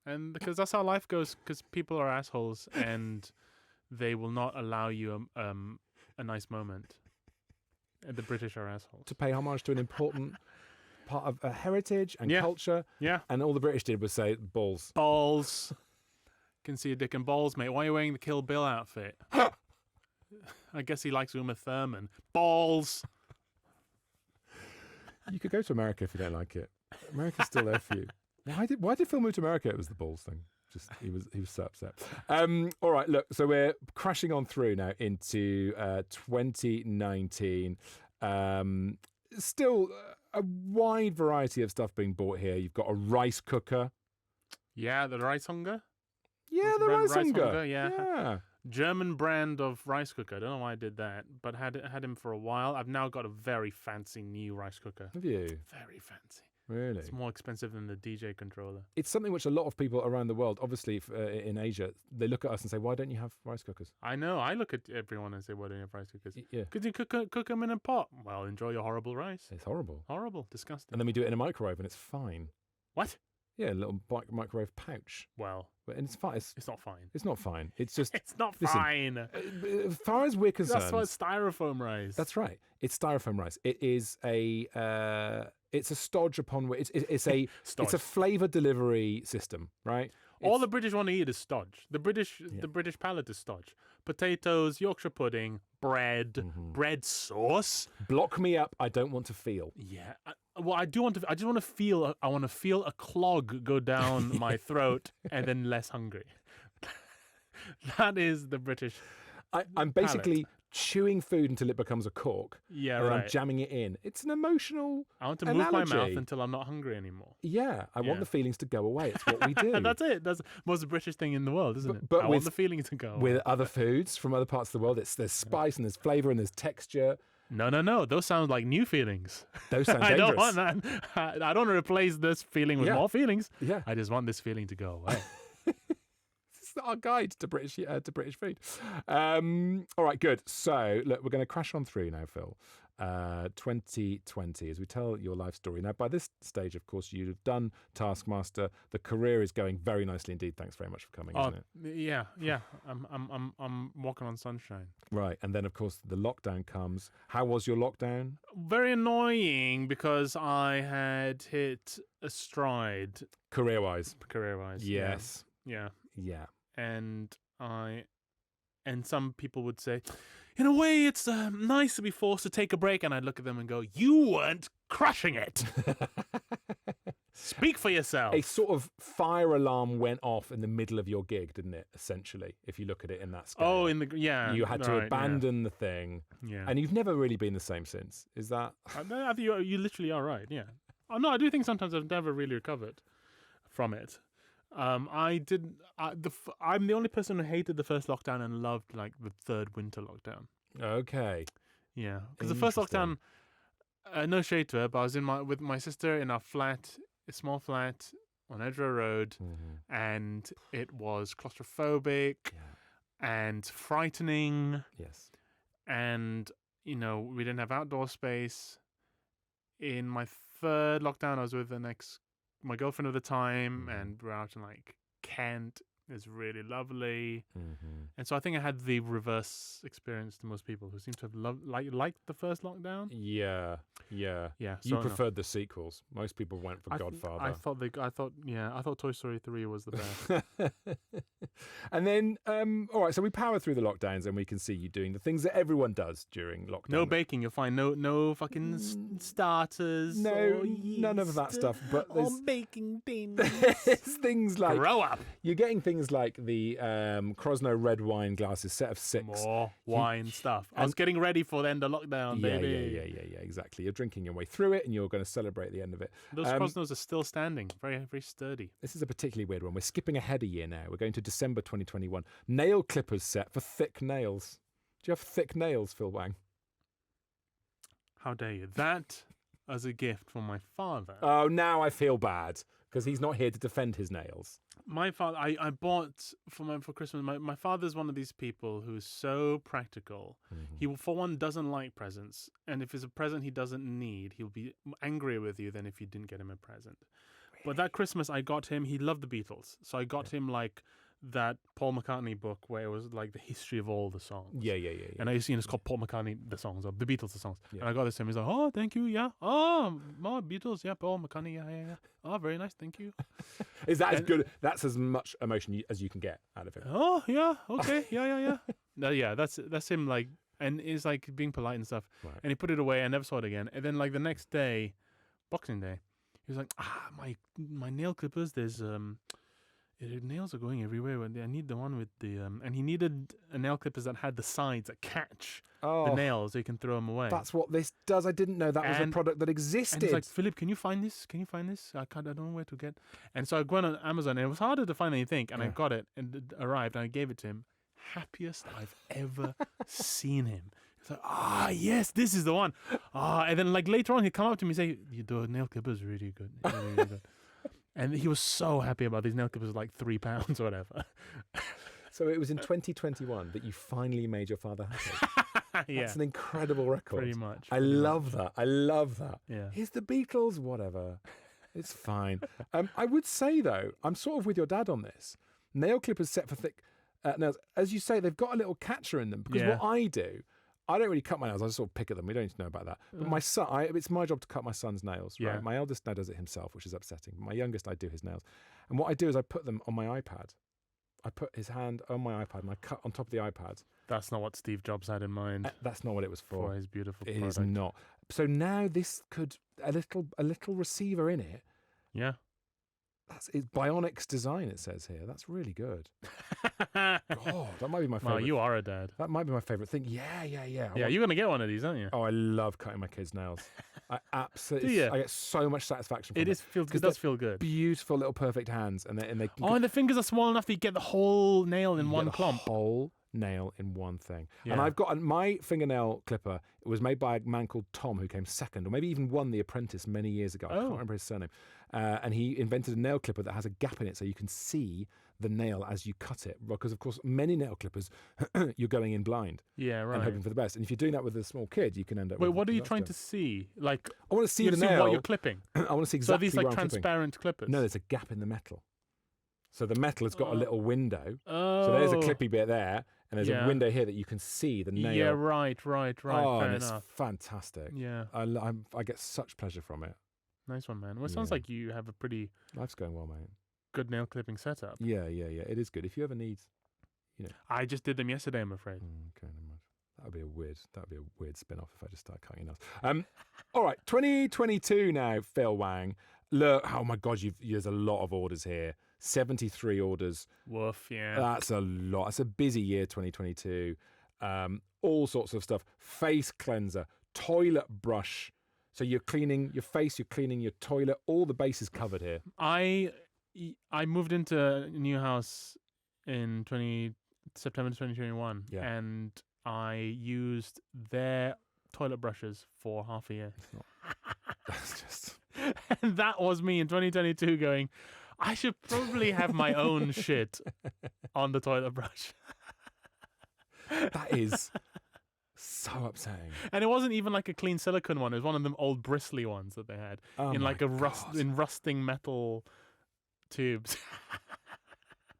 S2: and because that's how life goes, because people are assholes and they will not allow you a nice moment. The British are assholes.
S1: To pay homage to an important part of heritage and
S2: Yeah.
S1: culture.
S2: Yeah.
S1: And all the British did was say balls.
S2: Balls. Can see a dick and balls, mate. Why are you wearing the Kill Bill outfit? I guess he likes Uma Thurman. Balls.
S1: You could go to America if you don't like it. America's still there for you. Why did Phil move to America? It was the balls thing. Just he was so upset. All right, look. So we're crashing on through now into 2019. Still a wide variety of stuff being bought here. You've got a rice cooker.
S2: Yeah, the rice hunger.
S1: Yeah, the rice hunger.
S2: Yeah. German brand of rice cooker. I don't know why I did that, but had him for a while. I've now got a very fancy new rice cooker.
S1: Have you?
S2: Very fancy.
S1: Really?
S2: It's more expensive than the DJ controller.
S1: It's something which a lot of people around the world, obviously in Asia, they look at us and say, "Why don't you have rice cookers?"
S2: I know. I look at everyone and say, "Why don't you have rice cookers?"
S1: Yeah.
S2: Could you cook them in a pot? Well, enjoy your horrible rice.
S1: It's horrible.
S2: Horrible, disgusting.
S1: And then we do it in a microwave, and it's fine.
S2: What?
S1: Yeah, a little microwave pouch.
S2: Well,
S1: And it's fine.
S2: it's not fine.
S1: It's not fine. It's just.
S2: It's not
S1: listen,
S2: fine.
S1: As far as we're concerned,
S2: That's why it's styrofoam rice.
S1: that's right. It's styrofoam rice. It is a. It's a stodge upon which it's a
S2: Stodge.
S1: it's a flavour delivery system, right?
S2: All the British want to eat is stodge. The British palate is stodge. Potatoes, Yorkshire pudding, bread, bread sauce.
S1: Block me up. I don't want to feel.
S2: Yeah. I just want to feel. I want to feel a clog go down my throat, and then less hungry. That is the British.
S1: I'm basically chewing food until it becomes a cork.
S2: Yeah,
S1: and I'm
S2: right.
S1: jamming it in. It's an emotional.
S2: I want to move my mouth until I'm not hungry anymore.
S1: Yeah, I want the feelings to go away. It's what we do.
S2: And that's it. That's the most British thing in the world, isn't it?
S1: But
S2: I want the feeling to go away.
S1: With other foods from other parts of the world, there's spice and there's flavour and there's texture.
S2: No. Those sound like new feelings.
S1: Those sound
S2: I
S1: dangerous.
S2: don't want that. I don't want to replace this feeling with more feelings.
S1: Yeah.
S2: I just want this feeling to go away.
S1: It's our guide to British food. All right, good. So, look, we're going to crash on through now, Phil. 2020, as we tell your life story. Now, by this stage, of course, you've done Taskmaster. The career is going very nicely indeed. Thanks very much for coming, isn't it?
S2: Yeah. I'm walking on sunshine.
S1: Right, and then, of course, the lockdown comes. How was your lockdown?
S2: Very annoying because I had hit a stride
S1: Career-wise?
S2: career-wise.
S1: Yes.
S2: Yeah.
S1: Yeah.
S2: And some people would say, in a way, it's nice to be forced to take a break. And I'd look at them and go, you weren't crushing it. Speak for yourself.
S1: A sort of fire alarm went off in the middle of your gig, didn't it? Essentially, if you look at it in that scale.
S2: Oh,
S1: you had to abandon the thing, and you've never really been the same since. Is that?
S2: I think you literally are right. Yeah. Oh no, I do think sometimes I've never really recovered from it. I'm the only person who hated the first lockdown and loved like the third winter lockdown.
S1: Okay.
S2: Yeah, because the first lockdown, no shade to her, but I was with my sister in our flat, a small flat on Edgware Road, and it was claustrophobic and frightening.
S1: Yes.
S2: And we didn't have outdoor space. In my third lockdown, I was with my girlfriend at the time, and we're out in like Kent. It's really lovely, and so I think I had the reverse experience to most people who seem to have liked the first lockdown.
S1: Yeah. You preferred the sequels. Most people went for Godfather.
S2: I thought Toy Story 3 was the best.
S1: And then, all right, so we power through the lockdowns, and we can see you doing the things that everyone does during lockdown.
S2: No baking, you'll find no fucking starters.
S1: No, none of that stuff. But there's
S2: baking things.
S1: there's things like
S2: Grow up.
S1: You're getting things like the Krosno red wine glasses, set of 6.
S2: More wine stuff. I was getting ready for the end of lockdown, baby.
S1: Yeah, exactly. You're drinking your way through it, and you're going to celebrate the end of it.
S2: Those Krosnos are still standing, very, very sturdy.
S1: This is a particularly weird one. We're skipping ahead a year now. We're going to December 2021. Nail clippers set for thick nails. Do you have thick nails, Phil Wang?
S2: How dare you? That as a gift from my father.
S1: Oh, now I feel bad because he's not here to defend his nails.
S2: My father, I bought for Christmas. My father's one of these people who's so practical. He, for one, doesn't like presents, and if it's a present he doesn't need, he'll be angrier with you than if you didn't get him a present. Really? But that Christmas, I got him. He loved the Beatles, so I got him like that Paul McCartney book where it was like the history of all the songs.
S1: Yeah.
S2: And I used to, it's called Paul McCartney the songs, or the Beatles the songs.
S1: Yeah.
S2: And I got this to him. He's like, oh, thank you, yeah. Oh, Beatles, yeah. Paul McCartney, yeah. Oh, very nice, thank you.
S1: Is that as good? That's as much emotion as you can get out of him.
S2: Oh, yeah, okay, yeah. No, yeah, that's him, like, and it's like being polite and stuff.
S1: Right.
S2: And he put it away. I never saw it again. And then like the next day, Boxing Day, he was like, my nail clippers. There's nails are going everywhere. I need the one with the and he needed a nail clippers that had the sides that catch the nails, so you can throw them away.
S1: That's what this does. I didn't know that was a product that existed.
S2: And he's like, Philip, can you find this? I don't know where to get. And so I went on Amazon, and it was harder to find than you think. And I got it, and it arrived, and I gave it to him. Happiest I've ever seen him. He's like, yes, this is the one. And then like later on, he'd come up to me and say, the nail clippers are really good. Really good. And he was so happy about these nail clippers, like £3 or whatever.
S1: So it was in 2021 that you finally made your father happy. That's an incredible record.
S2: Pretty much.
S1: I love that.
S2: Yeah.
S1: Here's the Beatles, whatever. It's fine. I would say, though, I'm sort of with your dad on this. Nail clippers set for thick nails. As you say, they've got a little catcher in them. Because what I do, I don't really cut my nails. I just sort of pick at them. We don't need to know about that. But my son, it's my job to cut my son's nails. Right?
S2: Yeah.
S1: My eldest now does it himself, which is upsetting. My youngest, I do his nails. And what I do is I put them on my iPad. I put his hand on my iPad and I cut on top of the iPad.
S2: That's not what Steve Jobs had in mind.
S1: That's not what it was for.
S2: For his beautiful
S1: It
S2: product.
S1: is not. So now this could a little receiver in it.
S2: Yeah.
S1: It's Bionics design, it says here. That's really good. God, that might be my favorite.
S2: Wow, you are a dad.
S1: That might be my favorite thing. Yeah.
S2: Yeah, you're going to get one of these, aren't you?
S1: Oh, I love cutting my kids' nails. I absolutely.
S2: Do you?
S1: I get so much satisfaction from it.
S2: It does feel good.
S1: Beautiful little perfect hands, and they.
S2: And the fingers are small enough that you get the whole nail in one clump.
S1: Whole nail in one thing.
S2: Yeah.
S1: And I've got my fingernail clipper. It was made by a man called Tom, who came second, or maybe even won The Apprentice many years ago. I can't remember his surname. And he invented a nail clipper that has a gap in it, so you can see the nail as you cut it. Because of course, many nail clippers, you're going in blind.
S2: Yeah, right.
S1: And hoping for the best. And if you're doing that with a small kid, you can end up.
S2: Wait, what are you trying to see? Like,
S1: I want to see the nail.
S2: What you're clipping.
S1: I want to see exactly.
S2: So these like transparent clippers.
S1: No, there's a gap in the metal. So the metal has got a little window.
S2: Oh.
S1: So there's a clippy bit there, and there's a window here that you can see the nail.
S2: Yeah, right.
S1: Oh,
S2: Fair
S1: and it's
S2: enough.
S1: fantastic.
S2: Yeah.
S1: I get such pleasure from it.
S2: Nice one, man. Well, it sounds like you have a pretty
S1: Life's going well, mate.
S2: good nail clipping setup.
S1: Yeah. It is good. If you ever need,
S2: I just did them yesterday, I'm afraid.
S1: Okay, never mind. That would be a weird spin-off if I just started cutting your nails. All right, 2022 now, Phil Wang. Look, oh my God, there's a lot of orders here. 73 orders.
S2: Woof, yeah.
S1: That's a lot. It's a busy year, 2022. All sorts of stuff. Face cleanser, toilet brush. So you're cleaning your face, you're cleaning your toilet. All the bases covered here.
S2: I moved into a new house in September 2021, and I used their toilet brushes for half a year.
S1: That's just...
S2: And that was me in 2022 going, I should probably have my own shit on the toilet brush.
S1: That is so upsetting.
S2: And it wasn't even like a clean silicone one. It was one of them old bristly ones that they had in like in rusting metal tubes.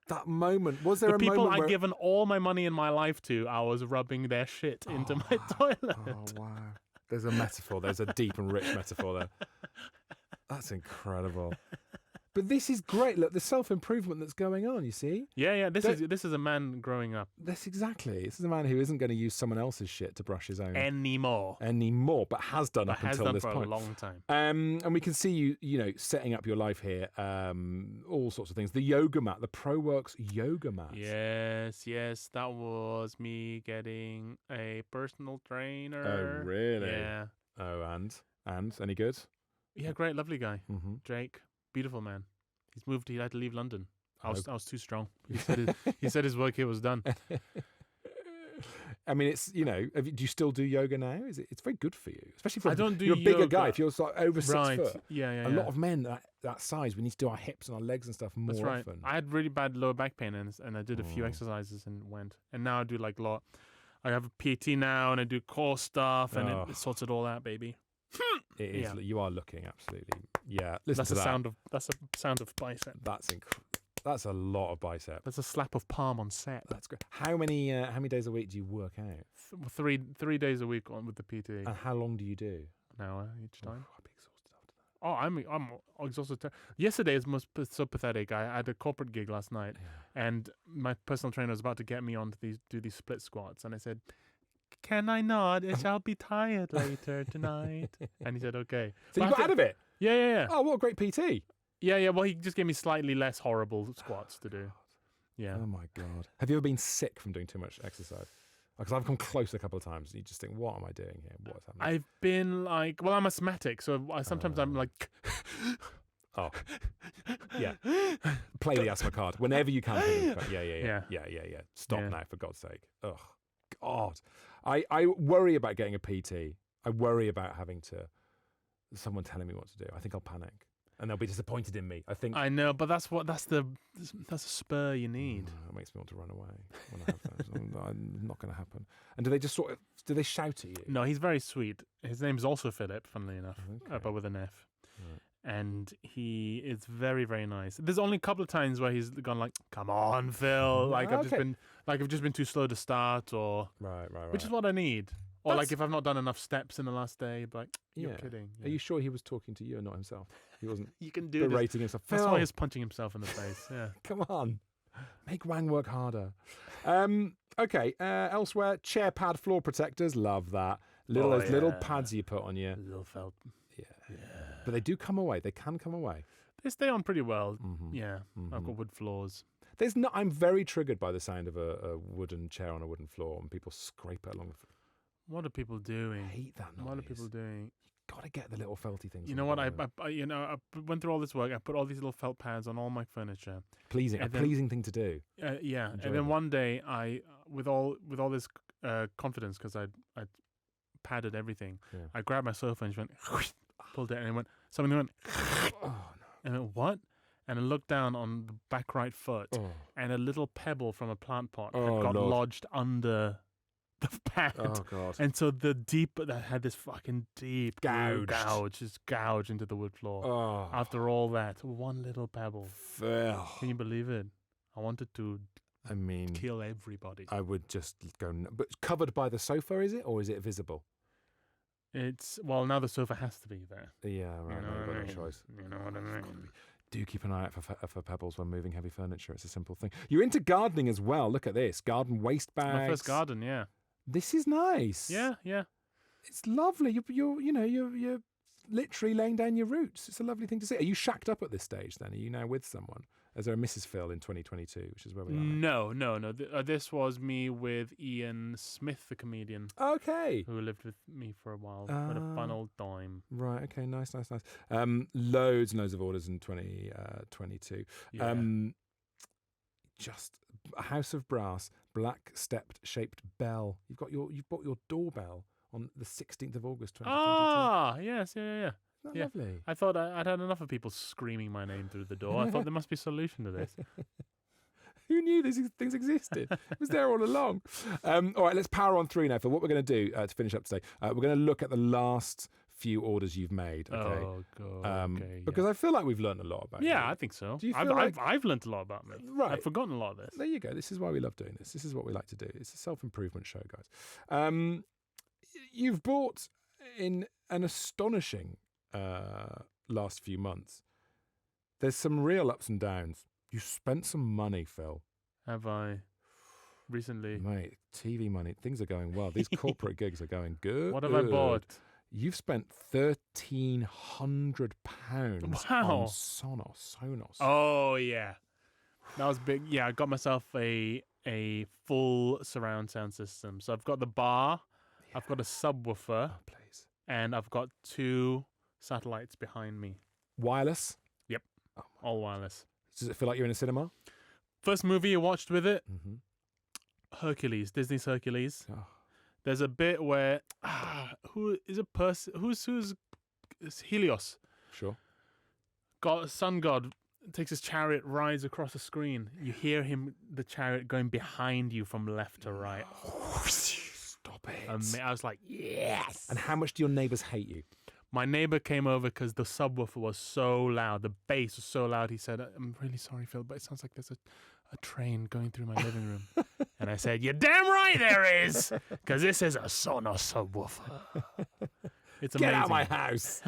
S1: That moment, was there
S2: the
S1: a
S2: people
S1: moment
S2: I'd given all my money in my life to, I was rubbing their shit into my toilet.
S1: Oh, wow. There's a metaphor. There's a deep and rich metaphor there. That's incredible. But this is great. Look, the self-improvement that's going on, you see?
S2: Yeah. This is a man growing up.
S1: This is a man who isn't going to use someone else's shit to brush his own
S2: anymore,
S1: but has done up until this point.
S2: For a long time.
S1: And we can see you setting up your life here. All sorts of things. The yoga mat, the ProWorks yoga mat.
S2: Yes. That was me getting a personal trainer.
S1: Oh, really?
S2: Yeah.
S1: Oh, and any good?
S2: Yeah, great, lovely guy.
S1: Mm-hmm.
S2: Jake, beautiful man. He's moved. He had to leave London. I was too strong. He said his work here was done.
S1: I mean, it's do you still do yoga now? It's very good for you, especially for
S2: you're
S1: a bigger guy. If you're like over 6 foot,
S2: yeah.
S1: A lot of men that size, we need to do our hips and our legs and stuff more
S2: That's right.
S1: often.
S2: I had really bad lower back pain, and I did a few exercises and went. And now I do like a lot. I have a PT now, and I do core stuff, and it sorts it all out, baby.
S1: It is. Yeah. You are looking absolutely. Yeah. Listen
S2: that's
S1: to
S2: a
S1: that.
S2: sound of bicep.
S1: That's That's a lot of bicep.
S2: That's a slap of palm on set.
S1: That's great. How many days a week do you work out?
S2: Three days a week on with the PT.
S1: And how long do you do?
S2: An hour each time.
S1: I'd be exhausted after that.
S2: Oh, I'm exhausted. Yesterday was so pathetic. I had a corporate gig last night, and my personal trainer was about to get me on to do these split squats, and I said, "Can I not? I shall be tired later tonight." And he said, "Okay."
S1: So you got out of it?
S2: Yeah.
S1: Oh, what a great PT.
S2: Yeah. Well, he just gave me slightly less horrible squats to do. Yeah.
S1: Oh my God. Have you ever been sick from doing too much exercise? Because I've come close a couple of times and you just think, what am I doing here? What's happening?
S2: I've been like, well, I'm asthmatic, so sometimes I'm like,
S1: oh, yeah. Play the asthma card whenever you can. Yeah. Stop now, for God's sake. Oh, God. I worry about getting a PT. I worry about having someone telling me what to do. I think I'll panic. And they'll be disappointed in me.
S2: I know, but that's a spur you need.
S1: It makes me want to run away when I have that. Not going to happen. And do they just do they shout at you?
S2: No, he's very sweet. His name's also Philip, funnily enough, but with an F. Right. And he is very, very nice. There's only a couple of times where he's gone like, "Come on, Phil!" Like I've just been too slow to start, or
S1: right.
S2: Which is what I need. Or like if I've not done enough steps in the last day, like, you're kidding. Yeah.
S1: Are you sure he was talking to you and not himself? He wasn't.
S2: You can do
S1: berating himself.
S2: That's why he's punching himself in the face. Yeah.
S1: Come on, make Wang work harder. Okay. Elsewhere, chair pad floor protectors. Love that. Little pads you put on you.
S2: Little felt.
S1: Yeah. But they do come away. They can come away.
S2: They stay on pretty well. Mm-hmm. Yeah. Mm-hmm. I've got wood floors.
S1: I'm very triggered by the sound of a wooden chair on a wooden floor and people scrape it along the floor.
S2: What are people doing?
S1: I hate that noise.
S2: What are people doing?
S1: You've got to get the little felty things.
S2: You know what? I went through all this work. I put all these little felt pads on all my furniture.
S1: Pleasing thing to do.
S2: Yeah. Enjoyable. And then one day, I with all this confidence, because I padded everything. Yeah. I grabbed my sofa and just went, pulled it, and it went. Something went. Oh no! And I went, what? And I looked down on the back right foot, and a little pebble from a plant pot had got lodged under the pad.
S1: Oh God!
S2: And so that had this fucking deep gouge into the wood floor.
S1: Oh.
S2: After all that, one little pebble.
S1: Phil.
S2: Can you believe it? I wanted to. Kill everybody.
S1: I would just go. But covered by the sofa, is it, or is it visible?
S2: Now the sofa has to be there.
S1: Yeah, right. You've got no choice.
S2: You know what I mean?
S1: Do keep an eye out for pebbles when moving heavy furniture. It's a simple thing. You're into gardening as well. Look at this. Garden waste bags.
S2: My first garden, yeah.
S1: This is nice.
S2: Yeah.
S1: It's lovely. You're literally laying down your roots. It's a lovely thing to see. Are you shacked up at this stage then? Are you now with someone? Is there a Mrs. Phil in 2022, which is where we are now?
S2: No. This was me with Ian Smith, the comedian.
S1: Okay.
S2: Who lived with me for a while. Had a fun old time.
S1: Right, okay, nice. Loads and loads of orders in 2022.
S2: Yeah.
S1: Just a house of brass, black stepped shaped bell. You've bought your doorbell on the 16th of August 2022.
S2: Ah, yes, yeah.
S1: Isn't that lovely?
S2: I thought I'd had enough of people screaming my name through the door. I thought there must be a solution to this.
S1: Who knew these things existed? It was there all along. All right, let's power on through now. For what we're going to do to finish up today, we're going to look at the last few orders you've made. Okay.
S2: Oh God. Okay,
S1: because I feel like we've learned a lot about you.
S2: Yeah, I think so.
S1: Do you feel
S2: I've learned a lot about me.
S1: Right.
S2: I've forgotten a lot of this.
S1: There you go. This is why we love doing this. This is what we like to do. It's a self-improvement show, guys. You've bought in an astonishing last few months. There's some real ups and downs. You spent some money, Phil.
S2: Have I? Recently?
S1: Mate, TV money. Things are going well. These corporate gigs are going good.
S2: What have I bought?
S1: You've spent £1,300 on Sonos.
S2: Oh, yeah. That was big. Yeah, I got myself a full surround sound system. So I've got the bar, I've got a subwoofer, and I've got 2 satellites behind me.
S1: Wireless?
S2: Yep. All wireless.
S1: Does it feel like you're in a cinema?
S2: First movie I watched with it, Hercules, Disney's Hercules. Oh. There's a bit where who's Helios?
S1: Sure.
S2: Sun God takes his chariot, rides across the screen. You hear the chariot going behind you from left to right.
S1: Stop it.
S2: I was like, yes.
S1: And how much do your neighbours hate you?
S2: My neighbor came over because the subwoofer was so loud. The bass was so loud. He said, "I'm really sorry, Phil, but it sounds like there's a train going through my living room." And I said, "You're damn right there is, because this is a Sonos subwoofer." It's amazing.
S1: Get out of my house.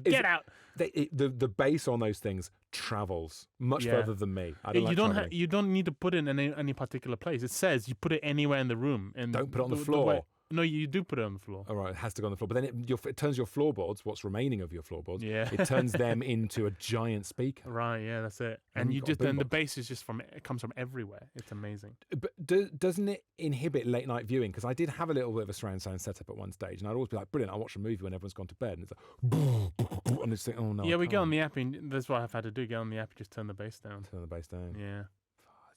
S2: Get out.
S1: The bass on those things travels much further than me. I don't like traveling.
S2: You don't need to put it in any particular place. It says you put it anywhere in the room. And
S1: Don't put it on the floor.
S2: No, you do put it on the floor.
S1: All right, it has to go on the floor. But then it turns your floorboards, what's remaining of your floorboards,
S2: Yeah.
S1: it turns them into a giant speaker.
S2: Right, yeah, that's it.
S1: And
S2: And
S1: you've got a
S2: then the
S1: boombox.
S2: bass is it comes from everywhere. It's amazing.
S1: But doesn't it inhibit late night viewing? Because I did have a little bit of a surround sound setup at one stage, and I'd always be like, brilliant, I'll watch a movie when everyone's gone to bed. And it's like, and it's like, oh no.
S2: Yeah,
S1: I
S2: we get
S1: can't.
S2: my app, and that's what I've had to do. Get on the app, just turn the bass down.
S1: Turn the bass down.
S2: Yeah.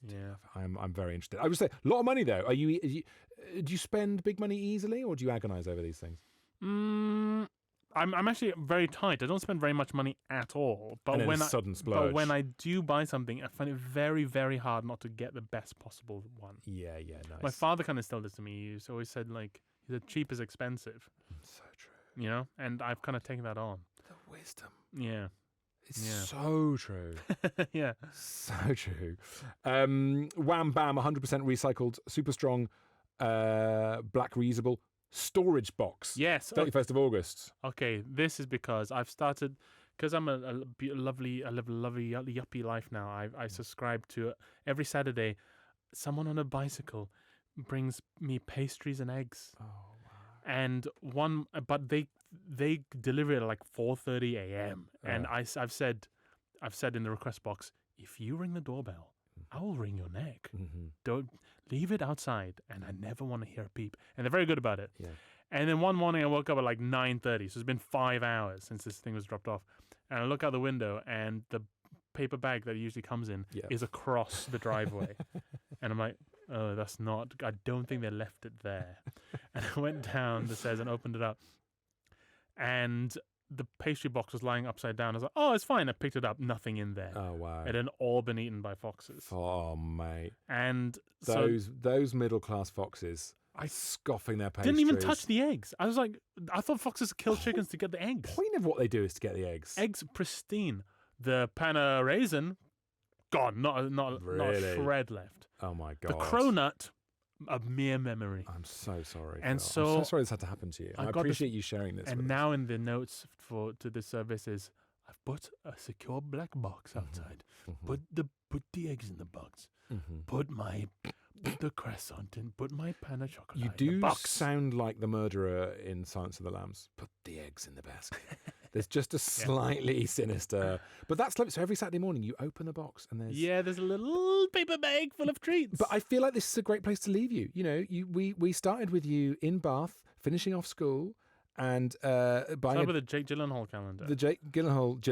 S2: Yeah.
S1: I'm very interested. I would say a lot of money though. Do you spend big money easily, or do you agonize over these things?
S2: I'm actually very tight. I don't spend very much money at all. But
S1: And then
S2: when
S1: a sudden splurge.
S2: But when I do buy something, I find it very, very hard not to get the best possible one.
S1: Yeah, nice.
S2: My father kind of still this to me. He's always said like, the cheap is expensive.
S1: So true.
S2: You know, and I've kind of taken that on.
S1: The wisdom.
S2: Yeah.
S1: It's
S2: Yeah.
S1: so true.
S2: Yeah.
S1: So true. Wham Bam, 100% recycled, super strong, black reusable storage box.
S2: Yes.
S1: 31st of August.
S2: Okay. This is because I've started, because I'm I live a lovely yuppie life now. I subscribe to every Saturday. Someone on a bicycle brings me pastries and eggs.
S1: Oh, wow.
S2: And but they deliver it at like 4:30 a.m. And I've said in the request box, if you ring the doorbell, I will ring your neck.
S1: Mm-hmm.
S2: Don't leave it outside, and I never want to hear a peep. And they're very good about it.
S1: Yeah.
S2: And then one morning I woke up at like 9:30, so it's been 5 hours since this thing was dropped off. And I look out the window, and the paper bag that it usually comes in is across the driveway. And I'm like, oh, that's not, I don't think they left it there. And I went down the stairs and opened it up. And the pastry box was lying upside down. I was like, oh, it's fine. I picked it up. Nothing in there.
S1: Oh, wow.
S2: It had all been eaten by foxes.
S1: Oh, mate.
S2: And
S1: Those middle-class foxes scoffing their pastries.
S2: didn't even touch the eggs. I was like, I thought foxes kill chickens to get the eggs.
S1: Point of what they do is to get the eggs.
S2: Eggs pristine. The panna raisin, gone. Not a shred left.
S1: Oh, my God.
S2: The cronut, a mere memory.
S1: I'm so sorry.
S2: And
S1: Phil. I'm so sorry this had to happen to you. I
S2: got
S1: appreciate you sharing this.
S2: And
S1: with
S2: now
S1: us.
S2: in the notes to this service is, I've put a secure black box outside.
S1: Mm-hmm.
S2: Put the eggs in the box.
S1: Mm-hmm.
S2: Put the croissant in. Put my panna chocolate
S1: You
S2: in the
S1: do
S2: box.
S1: sound like the murderer in Silence of the Lambs. Put the eggs in the basket. There's just a slightly sinister, but that's lovely. So every Saturday morning you open the box and there's
S2: a little paper bag full of treats.
S1: But I feel like this is a great place to leave you. You know, we started with you in Bath, finishing off school, and buying
S2: with the Jake Gyllenhaal calendar.
S1: the Jake Gyllenhaal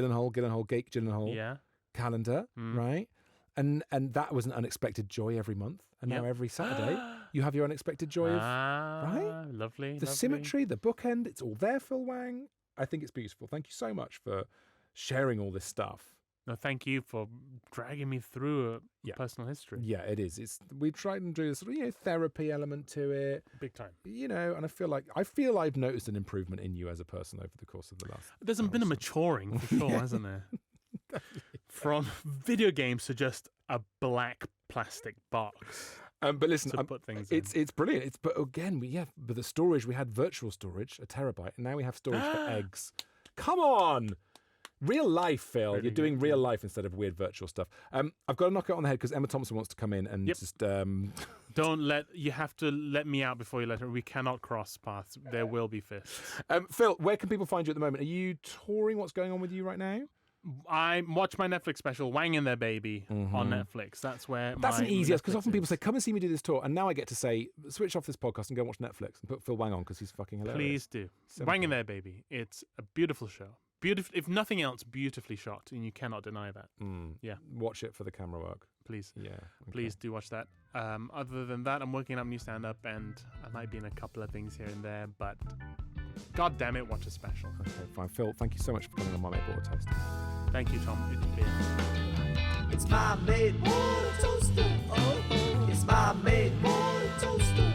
S1: calendar, right? And that was an unexpected joy every month. And now every Saturday you have your unexpected joy of right?
S2: Lovely.
S1: The symmetry, the bookend, it's all there, Phil Wang. I think it's beautiful. Thank you so much for sharing all this stuff.
S2: No, thank you for dragging me through a personal history.
S1: Yeah, it is. We tried and do this sort of, therapy element to it.
S2: Big time.
S1: And I feel I've noticed an improvement in you as a person over the course of the last.
S2: There's been a maturing for sure, hasn't there? From video games to just a black plastic box.
S1: But listen,
S2: to put things in.
S1: it's brilliant. But again, with the storage, we had virtual storage, a terabyte, and now we have storage for eggs. Come on, real life, Phil.
S2: Really
S1: You're doing
S2: good,
S1: real life instead of weird virtual stuff. I've got to knock it on the head because Emma Thompson wants to come in and just.
S2: You have to let me out before you let her. We cannot cross paths. There will be fists.
S1: Phil, where can people find you at the moment? Are you touring? What's going on with you right now?
S2: I watch my Netflix special, Wang and Their Baby, on Netflix. That's where
S1: That's an easy because often people
S2: is.
S1: say, come and see me do this tour. And now I get to say, switch off this podcast and go and watch Netflix and put Phil Wang on because he's fucking hilarious.
S2: Please do.
S1: Simple.
S2: Wang and Their Baby. It's a beautiful show. If nothing else, beautifully shot, and you cannot deny that. Yeah.
S1: Watch it for the camera work.
S2: Please.
S1: Yeah. Okay.
S2: Please do watch that. Other than that, I'm working up new stand-up, and I might be in a couple of things here and there, but God damn it, watch a special.
S1: Okay, fine. Phil, thank you so much for coming on My Mate Bought a Toaster.
S2: Thank you, Tom. It's been...
S3: It's my mate bought a toaster. Oh, it's my mate bought a toaster.